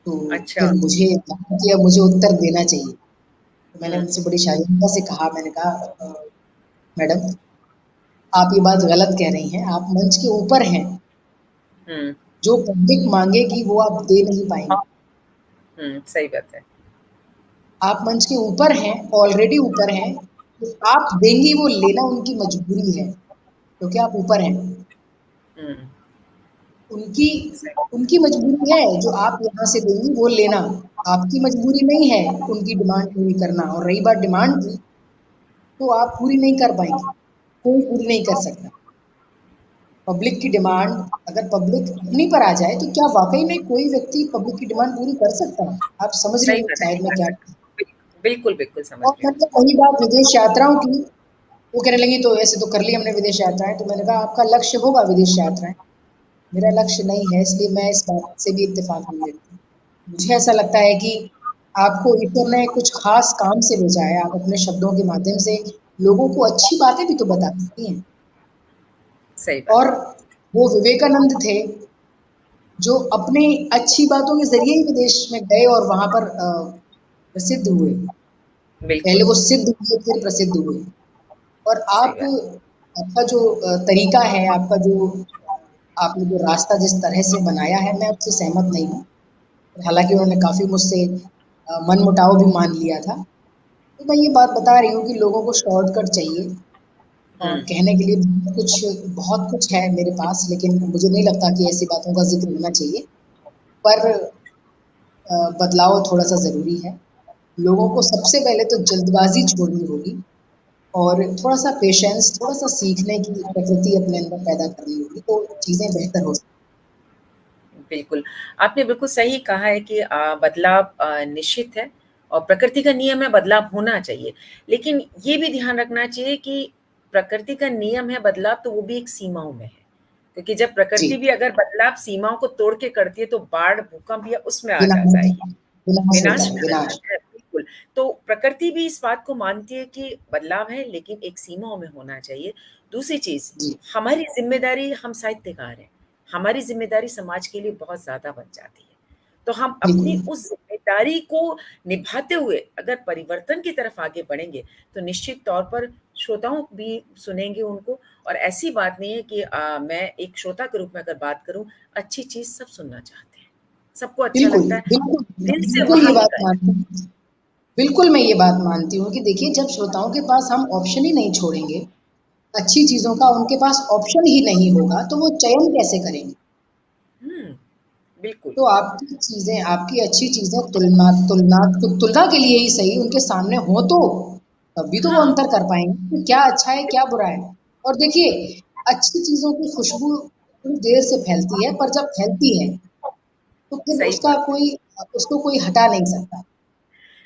तो अच्छा, फिर मुझे लगा कि अब मुझे उत्तर देना चाहिए। तो मैंने हुँ, उनसे बड़ी शालीनता से कहा, मैंने कहा मैडम, आप ये बात गलत कह रही हैं, आप मंच के ऊपर हैं, हुँ, जो पब्लिक मांगेगी वो आप दे नहीं पाएंगे। हुँ, सही बात है। आप मंच के ऊपर हैं, ऑलरेडी ऊपर हैं, तो आप देंगी वो लेना उनकी मजबूरी है, क्योंकि आप ऊपर हैं। हुँ, उनकी सही उनकी मजबूरी है, जो आप यहाँ से देंगी वो लेना, आपकी मजबूरी नहीं है उनकी डिमांड पूरी करना। और रही बात डिमांड की, तो आप पूरी नहीं कर पाएंगी, कोई पूरी नहीं कर सकता। पब्लिक की डिमांड, अगर पब्लिक अपनी पर आ जाए, तो क्या वाकई में कोई व्यक्ति पब्लिक की डिमांड पूरी कर सकता है? आप समझ रही सही हैं बात है, नहीं शायद मैं कर क्या। सकते। बिल्कुल, बिल्कुल समझ और रही हूँ। मतलब वही बात विदेश यात्राओं की, वो कहने लगी तो ऐसे तो कर ली हमने विदेश यात्राएं। तो मैंने कहा आपका लक्ष्य होगा विदेश यात्राएं, मेरा लक्ष्य नहीं है, इसलिए मैं इस बात से भी इत्तेफाक नहीं रखती। मुझे ऐसा लगता है कि आपको ईश्वर ने कुछ खास काम से भेजा है, आप अपने शब्दों के माध्यम से लोगों को अच्छी बातें भी तो बता सकती हैं। सही बात और वो विवेकानंद थे, जो अपनी अच्छी बातों के ज़रिए ही विदेश में गए और वहाँ पर प्रसिद्ध हुए। है, पहले बिल्कुल, वो सिद्ध हुए, फिर प्रसिद्ध हुए। और सही आप बात। आपका जो तरीका है, आपका जो आपने जो रास्ता जिस तरह से बनाया है, मैं उससे सहमत नहीं हूँ। हालाँकि उन्होंने काफ़ी मुझसे मनमुटाव भी मान लिया था। तो मैं ये बात बता रही हूँ कि लोगों को शॉर्टकट चाहिए और हुँ, कहने के लिए बहुत कुछ है मेरे पास, लेकिन मुझे नहीं लगता कि ऐसी बातों का ज़िक्र होना चाहिए। पर बदलाव थोड़ा-सा ज़रूरी है। लोगों को सबसे पहले तो जल्दबाज़ी छोड़नी होगी और थोड़ा-सा पेशेंस, थोड़ा-सा सीखने की प्रवृत्ति अपने अंदर पैदा करनी होगी, तो चीज़ें बेहतर हो सकती बिल्कुल। आपने बिल्कुल सही कहा है कि बदलाव निश्चित है और प्रकृति का नियम है बदलाव होना चाहिए। लेकिन ये भी ध्यान रखना चाहिए कि प्रकृति का नियम है बदलाव तो वो भी एक सीमाओं में है। क्योंकि जब जी, प्रकृति भी अगर बदलाव सीमाओं को तोड़ के करती है तो बाढ़, भूकंप या उसमें आ जा विनाश जाएगी। विनाश होता विनाश है, में आ विनाश। जाता है, बिल्कुल। तो प्रकृति भी इस बात को मानती है कि बदलाव है लेकिन एक सीमाओं में होना चाहिए। दूसरी चीज़, जी, हमारी ज़िम्मेदारी हम साहित्यकार हैं, हमारी ज़िम्मेदारी समाज के लिए बहुत ज़्यादा बन जाती है। तो हम अपनी बिल्कुल, उस ज़िम्मेदारी को निभाते हुए अगर परिवर्तन की तरफ आगे बढ़ेंगे, तो निश्चित तौर पर श्रोताओं भी सुनेंगे उनको और ऐसी बात नहीं है कि मैं एक श्रोता के रूप में अगर बात करूँ, अच्छी चीज़ सब सुनना चाहते हैं। सबको अच्छा बिल्कुल, लगता है, बिल्कुल, दिल से बिल्कुल ये वहाँ बात निकलना मानती हूँ। बिल्कुल, मैं ये बात मानती हूँ कि देखिए जब श्रोताओं के पास हम ऑप्शन ही नहीं छोड़ेंगे, अच्छी चीज़ों का उनके पास ऑप्शन ही नहीं होगा, तो वो चयन कैसे करेंगे? हुँ, बिल्कुल, तो आपकी अच्छी चीज़ें तुलना के लिए ही सही उनके सामने हो तो, तभी तो वो हाँ, अंतर कर पाएँगे कि क्या अच्छा है, क्या बुरा है। और देखिए, अच्छी चीज़ों की खुशबू थोड़ी देर से फैलती है, पर जब फैलती है, तो फिर सही बात है। उसको कोई हटा नहीं सकता।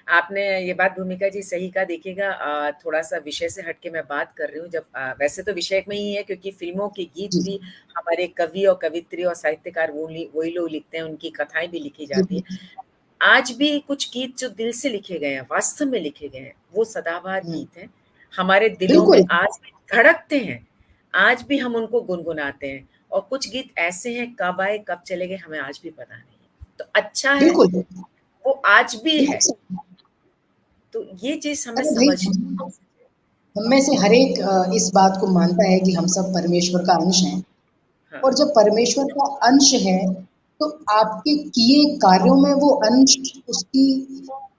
आपने ये बात भूमिका जी सही कहा देखिएगा थोड़ा-सा विषय से हट के मैं बात कर रही हूँ जब वैसे तो विषय में ही है क्योंकि फ़िल्मों के गीत जी, भी हमारे कवि और कवियत्री और साहित्यकार वही लोग लिखते हैं, उनकी कथाएँ भी लिखी जी, जाती हैं। आज भी कुछ गीत जो दिल से लिखे गए हैं, वास्तव में लिखे गए हैं, वो सदाबहार हुँ, गीत हैं। हमारे दिलों में बिल्कुल, आज भी धड़कते हैं, आज भी हम उनको गुनगुनाते हैं और कुछ गीत ऐसे हैं कब आए, कब चले गए हमें आज भी पता नहीं है। तो अच्छा है, बिल्कुल, वो आज भी बिल्कुल है, सही। तो ये चीज़ हमें अरे भई समझनी हम में से हर एक इस बात को मानता है कि हम सब परमेश्वर का अंश हैं हाँ, और जब परमेश्वर का अंश है, तो आपके किए कार्यों में वो अंश उसकी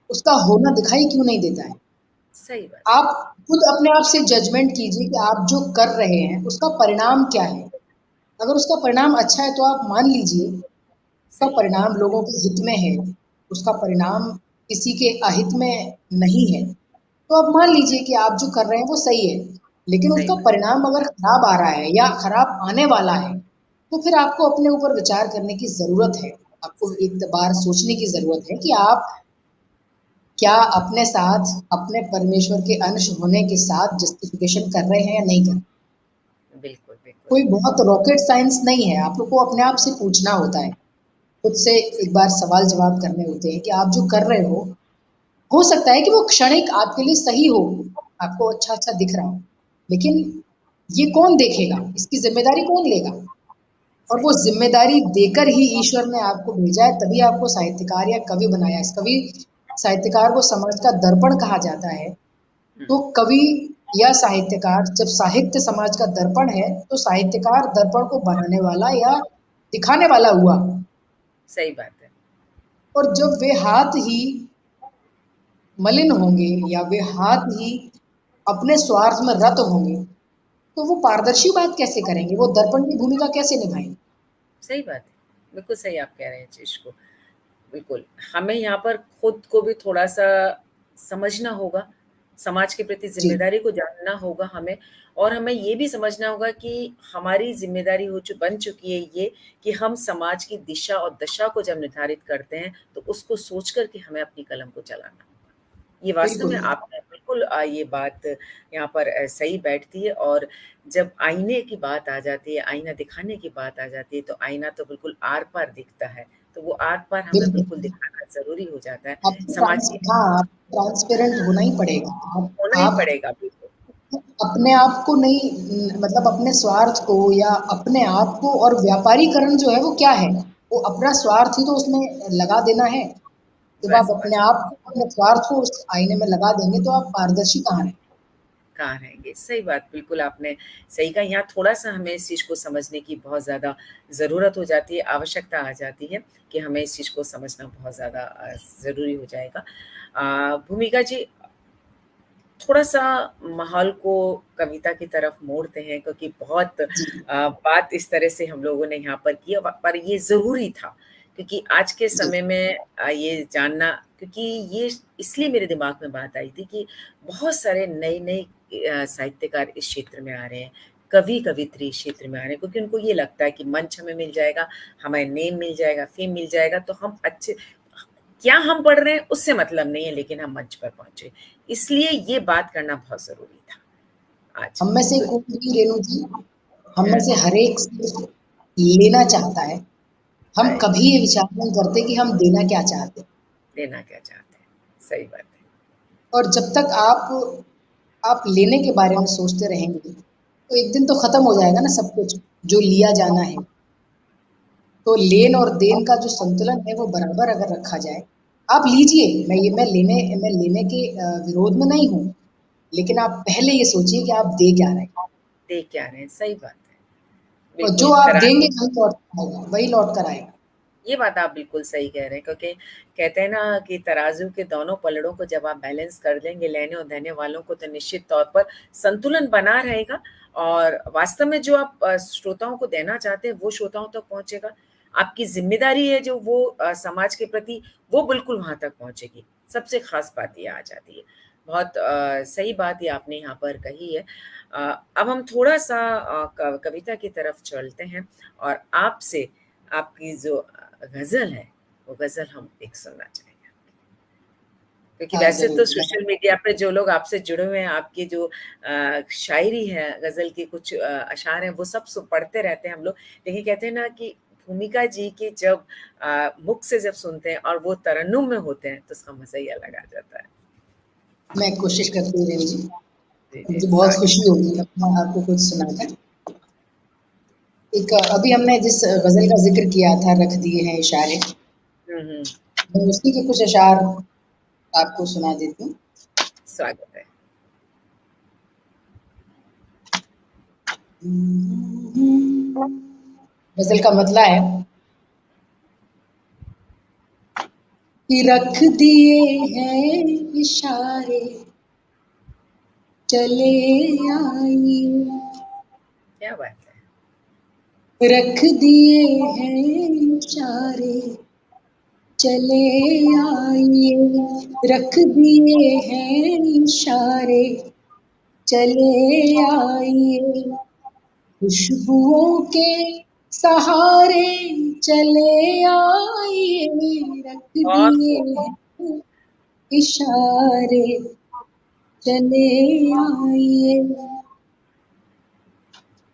उसका होना दिखाई क्यों नहीं देता है? सही बात है। आप खुद अपने आप से जजमेंट कीजिए कि आप जो कर रहे हैं, उसका परिणाम क्या है? अगर उसका परिणाम अच्छा है, तो आप मान लीजिए उसका सही है, परिणाम लोगों के हित में है, उसका परिणाम किसी के अहित में नहीं है, तो आप मान लीजिए कि आप जो कर रहे हैं वो सही है। लेकिन सही उसका बात। परिणाम अगर खराब आ रहा है या खराब आने वाला है, तो फिर आपको अपने ऊपर विचार करने की ज़रूरत है। आपको एक बार सोचने की ज़रूरत है कि आप क्या अपने साथ, अपने परमेश्वर के अंश होने के साथ जस्टिफिकेशन कर रहे हैं या नहीं कर रहे? बिल्कुल, बिल्कुल। कोई बहुत रॉकेट साइंस नहीं है, आप लोग को अपने आप से पूछना होता है। खुद से एक बार सवाल जवाब करने होते हैं कि आप जो कर रहे हो सकता है कि वो क्षणिक आपके लिए सही हो, आपको अच्छा-अच्छा दिख रहा हो, लेकिन ये कौन देखेगा? इसकी ज़िम्मेदारी कौन लेगा? और सही वो बात। ज़िम्मेदारी देकर ही ईश्वर ने आपको भेजा है, तभी आपको साहित्यकार या कवि बनाया है। कवि साहित्यकार को समाज का दर्पण कहा जाता है, हुँ, तो कवि या साहित्यकार जब साहित्य समाज का दर्पण है, तो साहित्यकार दर्पण को बनाने वाला या दिखाने वाला हुआ। सही बात है। और जब वे हाथ ही मलिन होंगे या वे हाथ ही अपने स्वार्थ में रत होंगे, तो वो पारदर्शी बात कैसे करेंगे? वो दर्पण की भूमिका कैसे निभाएँगे? सही बात है। बिल्कुल सही आप कह रहे हैं इस चीज़ को। बिल्कुल, हमें यहाँ पर खुद को भी थोड़ा-सा समझना होगा, समाज के प्रति जी, ज़िम्मेदारी को जानना होगा हमें और हमें ये भी समझना होगा कि हमारी ज़िम्मेदारी बन चुकी है ये कि हम समाज की दिशा और दशा को जब निर्धारित करते हैं, तो उसको सोच कर के हमें अपनी कलम को चलाना होगा। ये वास्तव में बिल्कुल। आपने बिल्कुल ये बात यहाँ पर सही बैठती है और जब आईने की बात आ जाती है, आईना दिखाने की बात आ जाती है, तो आईना तो बिल्कुल आर-पार दिखता है। तो वो आर-पार हमें बिल्कुल, बिल्कुल दिखाना ज़रूरी हो जाता है। आपको समाज के ट्रांसपेरेंट होना ही पड़ेगा। होना ही आप पड़ेगा बिल्कुल। अपने आप को नहीं मतलब अपने स्वार्थ को या अपने आप को और व्यापारीकरण जो है वो क्या है? वो अपना स्वार्थ ही तो उसमें लगा देना है। जब आप बस, अपने बस। आप को, अपने स्वार्थ को उस आईने में लगा देंगे, तो आप पारदर्शी कहाँ रहेंगे? कहाँ रहेंगे? सही बात, बिल्कुल आपने सही कहा। यहाँ थोड़ा-सा हमें इस चीज़ को समझने की बहुत ज़्यादा ज़रूरत हो जाती है, आवश्यकता आ जाती है कि हमें इस चीज़ को समझना बहुत ज़्यादा ज़रूरी हो जाएगा। भूमिका जी, थोड़ा-सा माहौल को कविता की तरफ मोड़ते हैं क्योंकि बहुत जी, बात इस तरह से हम लोगों ने यहाँ पर की पर ये ज़रूरी था क्योंकि आज के जी, समय में ये जानना क्योंकि ये इसलिए मेरे दिमाग में बात आई थी कि बहुत सारे नए-नए साहित्यकार इस क्षेत्र में आ रहे हैं, कवि-कवियत्री इस क्षेत्र में आ रहे हैं क्योंकि उनको ये लगता है कि मंच हमें मिल जाएगा, हमें नेम मिल जाएगा, फ़ेम मिल जाएगा तो हम अच्छे क्या हम पढ़ रहे हैं उससे मतलब नहीं है लेकिन हम मंच पर पहुँचे। इसलिए ये बात करना बहुत ज़रूरी था आज। हम में से तो कोई भी रेणु जी, हम में हाँ, से हर एक सिर्फ लेना चाहता है। हम राइट, कभी ये विचार नहीं करते कि हम देना क्या चाहते हैं। देना क्या चाहते हैं। सही बात है। और जब तक आप लेने के बारे में सोचते रहेंगे, तो एक दिन तो खत्म हो जाएगा ना सब कुछ, जो लिया जाना है। तो लेन और देन का जो संतुलन है वो बराबर अगर रखा जाए, आप लीजिए, मैं लेने के विरोध में नहीं हूँ, लेकिन आप पहले ये सोचिए कि आप दे क्या रहे हैं। दे क्या रहे हैं, सही बात है। और जो बिल्कुल आप देंगे तराजू वही लौट कर आएगा। ये बात आप बिल्कुल सही कह रहे हैं क्योंकि कहते हैं ना कि तराजू के दोनों पलड़ों को जब आप बैलेंस कर देंगे लेने और देने वालों को तो निश्चित तौर पर संतुलन बना रहेगा और वास्तव में जो आप श्रोताओं को देना चाहते हैं वो श्रोताओं तक पहुँचेगा। आपकी ज़िम्मेदारी है जो वो समाज के प्रति वो बिल्कुल वहाँ तक पहुँचेगी। सबसे ख़ास बात ये आ जाती है। बहुत सही बात ये आपने यहाँ पर कही है। अब हम थोड़ा-सा कविता की तरफ चलते हैं और आपसे आपकी जो ग़ज़ल है, वो ग़ज़ल हम एक सुनना चाहेंगे। क्योंकि हाँ, वैसे तो ज़रूर। सोशल मीडिया पे जो लोग आपसे जुड़े हुए हैं, आपकी जो शायरी है, ग़ज़ल के कुछ अशार हैं, वो सब पढ़ते रहते हैं हम लोग। लेकिन कहते हैं ना कि भूमिका जी की जब मुख से जब सुनते हैं और वो तरन्नुम में होते हैं, तो उसका मज़ा ही अलग आ जाता है। मैं कोशिश करती हूँ रेणु जी, जी, जी, मुझे बहुत स्वागत खुशी होगी अपना आपको कुछ सुनाकर। एक अभी हमने जिस ग़ज़ल का ज़िक्र किया था, रख दिए हैं इशारे, हुँ, हुँ, मैं उसी के कुछ अशार आपको सुना देती हूँ। स्वागत है। ग़ज़ल का मतला है कि रख दिए हैं इशारे, चले आइए। क्या बात है! रख दिए हैं इशारे, चले आइए। रख दिए हैं इशारे, चले आइए। खुशबुओं के सहारे चले आइए। रख बहुत दिए खूब, हैं इशारे, चले आइए।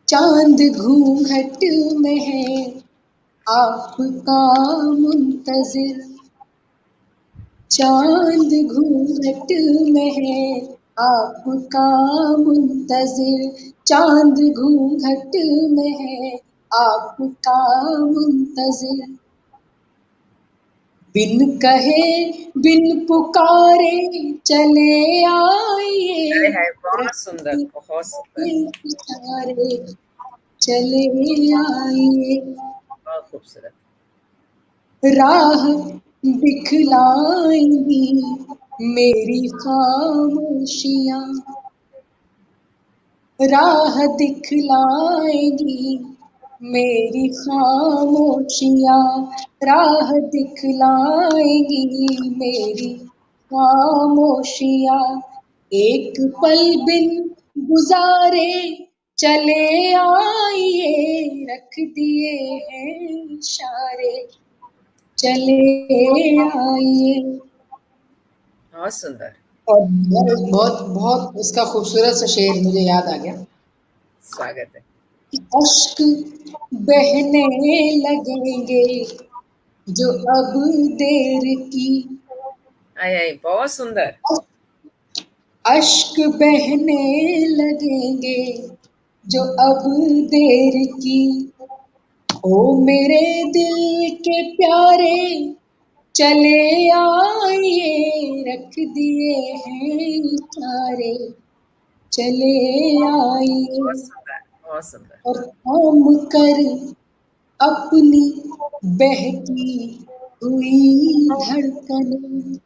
चाँद घूंघट में है आपका मुंतज़िर। क्या बात चाँद घूंघट में है आपका मुंतज़िर। चाँद घूंघट में है आपका मुंतज़िर। बिन कहे बिन पुकारे चले आइए। अरे है, बहुत रख सुंदर, बहुत सुंदर, दिए इशारे, चले आइए। बहुत खूबसूरत। राह दिखलाएंगी मेरी खामोशियाँ। राह दिखलाएंगी मेरी खामोशियाँ। राह दिखलाएंगी मेरी खामोशियाँ। एक पल बिन गुजारे चले आइए। रख दिए हैं इशारे, चले आइए। बहुत सुंदर, और एक बहुत बहुत उसका खूबसूरत सा शेर मुझे याद आ गया स्वागत है। कि अश्क बहने लगेंगे जो अब देर की। आए, आए, बहुत सुंदर। अश्क बहने लगेंगे जो अब देर की। ओ मेरे दिल के प्यारे चले आइए। रख दिए हैं इशारे, चले बहुत आइए सुंदर, बहुत सुंदर। और थाम कर अपनी बहकी हुई धड़कनें,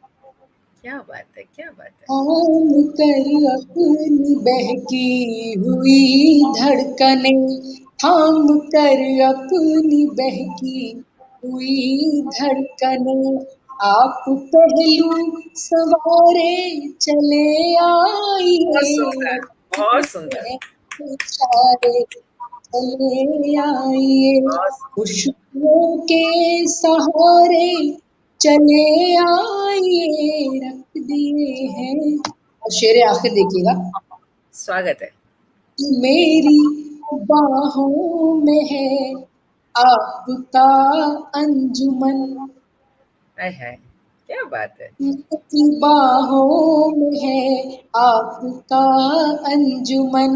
क्या बात है, क्या बात है। थाम कर अपनी बहकी हुई धड़कनें, थाम कर अपनी बहकी हुई धड़कनें, आप पहलू सवारे चले बहुत आइए, सुंदर, बहुत सुंदर, रखते हैं इशारे चले आइए, बहुत सुंदर। खुशबुओं के सहारे चले आइए, रख दिए हैं। और शेर आखिर देखिएगा, स्वागत है। कि मेरी बाहों में है आपका अंजुमन, हाय हाय, क्या बात है। मेरी बाहों में है आपका अंजुमन,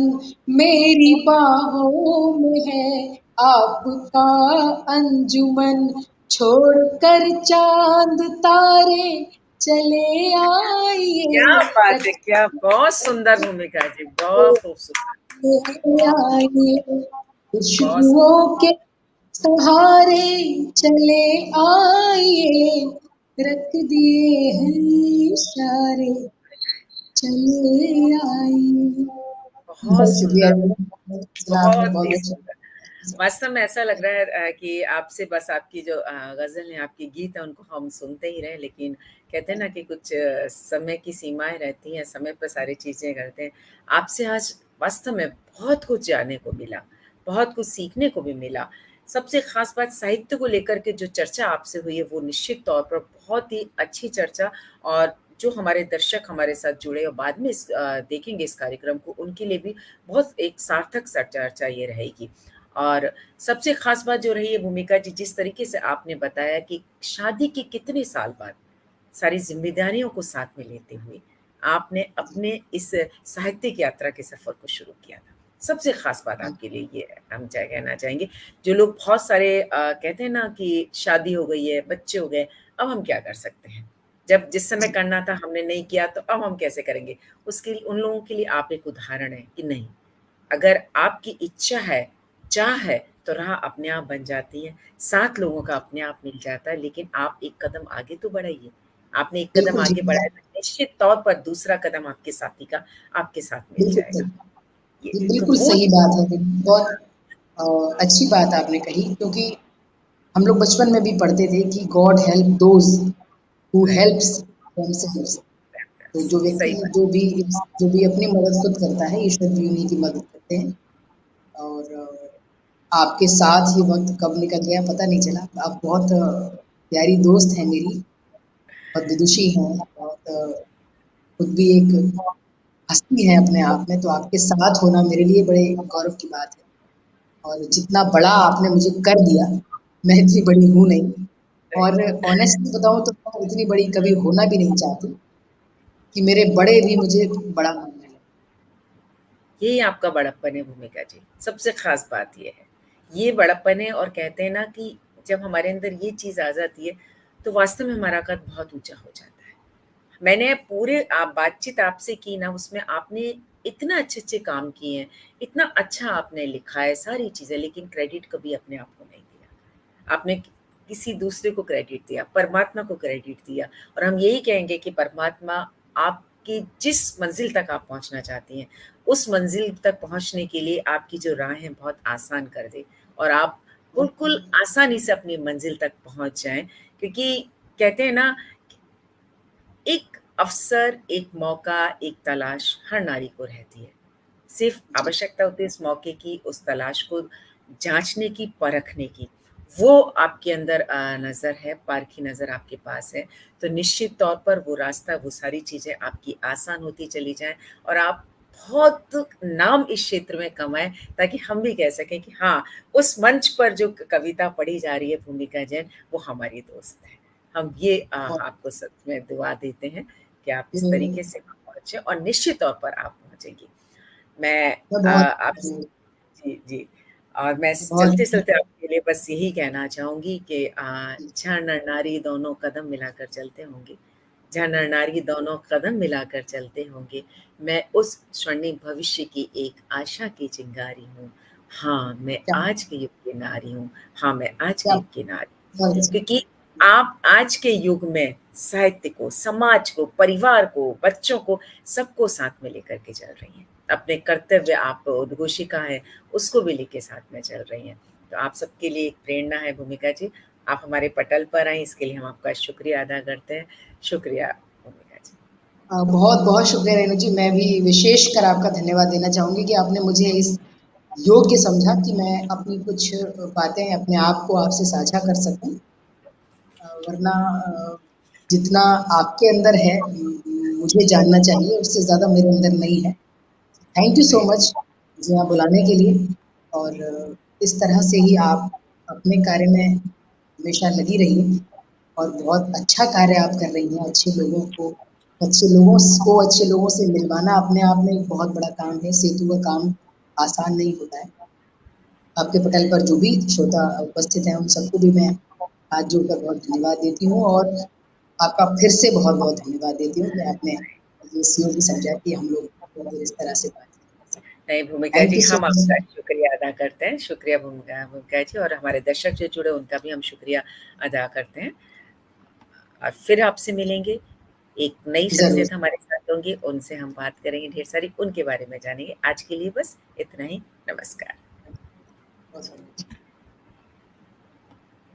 मेरी बाहों में है आपका अंजुमन, छोड़कर चांद तारे चले क्या आइए, बात है, रखते क्या बहुत सुंदर भूमिका जी, बहुत खूबसूरत। आइए, बहुत सुंदर। खुशबुओं के सहारे चले आइए, रख दिए हैं इशारे चले आइए। बहुत बहुत शुक्रिया सुंदर, मैडम, सुना आपने बहुत ही बहुत अच्छा। सुंदर। वास्तव में ऐसा लग रहा है कि आपसे बस आपकी जो गज़ल हैं, आपके गीत हैं, उनको हम सुनते ही रहें, लेकिन कहते हैं ना कि कुछ समय की सीमाएँ रहती हैं, समय पर सारी चीज़ें करते हैं। आपसे आज वास्तव में बहुत कुछ जानने को मिला, बहुत कुछ सीखने को भी मिला। सबसे ख़ास बात साहित्य को लेकर के जो चर्चा आपसे हुई है, वो निश्चित तौर पर बहुत ही अच्छी चर्चा, और जो हमारे दर्शक हमारे साथ जुड़े और बाद में देखेंगे इस कार्यक्रम को, उनके लिए भी बहुत एक सार्थक सा चर्चा ये रहेगी। और सबसे ख़ास बात जो रही है भूमिका जी, जिस तरीके से आपने बताया कि शादी के कितने साल बाद सारी ज़िम्मेदारियों को साथ में लेते हुए आपने अपने इस साहित्यिक यात्रा के सफ़र को शुरू किया था। सबसे ख़ास बात आपके लिए ये है, हम चाहे कहना चाहेंगे, जो लोग बहुत सारे कहते हैं ना कि शादी हो गई है, बच्चे हो गए, अब हम क्या कर सकते हैं? जब जिस समय करना था हमने नहीं किया, तो अब हम कैसे करेंगे? उसके लिए उन लोगों के लिए आप एक उदाहरण हैं कि नहीं, अगर आपकी इच्छा है, चाह है, तो राह अपने आप बन जाती है, साथ लोगों का अपने आप मिल जाता है, लेकिन आप एक कदम आगे तो बढ़ाइए। आपने एक कदम बिल्कुल आगे ठीक बढ़ाया है, तो निश्चित तौर पर दूसरा कदम आपके साथी का आपके साथ मिल बिल्कुल जाएगा। सही, ये ये तो बिल्कुल वो सही बात है। बहुत अच्छी बात आपने कही, क्योंकि हम लोग बचपन में भी पढ़ते थे कि God help those who right, helps themselves. तो सही बात। जो भी अपनी मदद खुद करता है, ईश्वर भी उन्हीं की मदद करते हैं। और आपके साथ ये वक़्त कब निकल गया पता नहीं चला। आप बहुत प्यारी दोस्त हैं मेरी, बहुत विदुषी हैं, बहुत खुद भी एक हस्ती है अपने आप में, तो आपके साथ होना मेरे लिए बड़े गौरव की बात है। और जितना बड़ा आपने मुझे कर दिया, मैं इतनी बड़ी हूँ नहीं, और राइट, ऑनेस्टली बताऊँ तो मैं इतनी बड़ी कभी होना भी नहीं चाहती कि मेरे बड़े भी मुझे बड़ा मानने लगें। यही आपका बड़प्पन है भूमिका जी, सबसे ख़ास बात ये है। ये बड़प्पन है, और कहते हैं ना कि जब हमारे अंदर ये चीज़ आ जाती है, तो वास्तव में हमारा कद बहुत ऊँचा हो जाता है। मैंने पूरे बातचीत आपसे की ना, उसमें आपने इतना अच्छे-अच्छे काम किए हैं, इतना अच्छा आपने लिखा है सारी चीज़ें, लेकिन क्रेडिट कभी अपने आप को नहीं दिया। आपने किसी दूसरे को क्रेडिट दिया, परमात्मा को क्रेडिट दिया, और हम यही कहेंगे कि परमात्मा आपकी जिस मंज़िल तक आप पहुँचना चाहती हैं, उस मंज़िल तक पहुँचने के लिए आपकी जो राहें बहुत आसान कर दे, और आप बिल्कुल आसानी से अपनी मंज़िल तक पहुँच जाएँ, क्योंकि कहते हैं ना, एक अवसर, एक मौका, एक तलाश हर नारी को रहती है। सिर्फ़ जी, आवश्यकता होती है उस मौके की, उस तलाश को जाँचने की, परखने की। वो आपके अंदर नज़र है, पारखी नज़र आपके पास है, तो निश्चित तौर पर वो रास्ता, वो सारी चीज़ें आपकी आसान होती चली जाएँ, और आप बहुत नाम इस क्षेत्र में कमाएँ, ताकि हम भी कह सकें कि हाँ, उस मंच पर जो कविता पढ़ी जा रही है भूमिका जैन, वो हमारी दोस्त है। हम ये बहुत आपको सच में दुआ देते हैं कि आप इस मैं तरीके से वहाँ पहुँचे, और निश्चित तौर पर आप पहुँचेंगी। मैं बहुत आप जी, जी। और मैं बहुत चलते-चलते आपके लिए बस यही कहना चाहूँगी कि जहाँ नर-नारी दोनों कदम मिलाकर चलते होंगे, जहाँ नर-नारी दोनों कदम मिलाकर चलते होंगे। मैं उस स्वर्णिम भविष्य की एक आशा की चिंगारी हूँ। हाँ, मैं क्या आज के युग की नारी हूँ। हाँ, मैं आज के क्या युग की नारी बहुत अच्छा। क्योंकि आप आज के युग में साहित्य को, समाज को, परिवार को, बच्चों को, सबको साथ में लेकर के चल रही हैं। अपने कर्तव्य आप उद्घोषिका हैं, उसको भी लेके साथ में चल रही हैं। तो आप सबके लिए एक प्रेरणा है भूमिका जी। आप हमारे पटल पर आईं, इसके लिए हम आपका शुक्रिया अदा करते हैं। शुक्रिया भूमिका जी। बहुत-बहुत शुक्रिया रेणु जी। मैं भी विशेषकर आपका धन्यवाद देना चाहूँगी कि आपने मुझे इस योग्य समझा कि मैं अपनी कुछ बातें अपने आप को आपसे साझा कर सकूँ। वरना जितना आपके अंदर है मुझे जानना चाहिए, उससे ज़्यादा मेरे अंदर नहीं है। थैंक यू सो जी, मच मुझे यहाँ बुलाने के लिए और इस तरह से ही आप अपने कार्य में हमेशा लगी रहिए और बहुत अच्छा कार्य आप कर रही हैं। अच्छे लोगों से मिलवाना अपने आप में एक बहुत बड़ा काम है। सेतु का काम आसान नहीं होता है। आपके पटल पर जो भी श्रोता उपस्थित हैं, उन सबको भी मैं हाथ जोड़कर बहुत धन्यवाद देती हूँ और आपका फिर से बहुत-बहुत धन्यवाद देती हूँ कि आपने मुझे इस योग्य समझा कि हम लोग थोड़ी देर इस तरह से बातचीत कर नहीं सकते। भूमिका थैंक जी, यू सो हम आपका मच। शुक्रिया अदा करते हैं। शुक्रिया भूमिका भूमिका जी और हमारे दर्शक जो जुड़े उनका भी हम शुक्रिया अदा करते हैं। और फिर आपसे मिलेंगे। एक नई ज़रूर। शख्सियत हमारे साथ होंगी, उनसे हम बात करेंगे ढेर सारी, उनके बारे में जानेंगे। आज के लिए बस इतना ही। नमस्कार। बहुत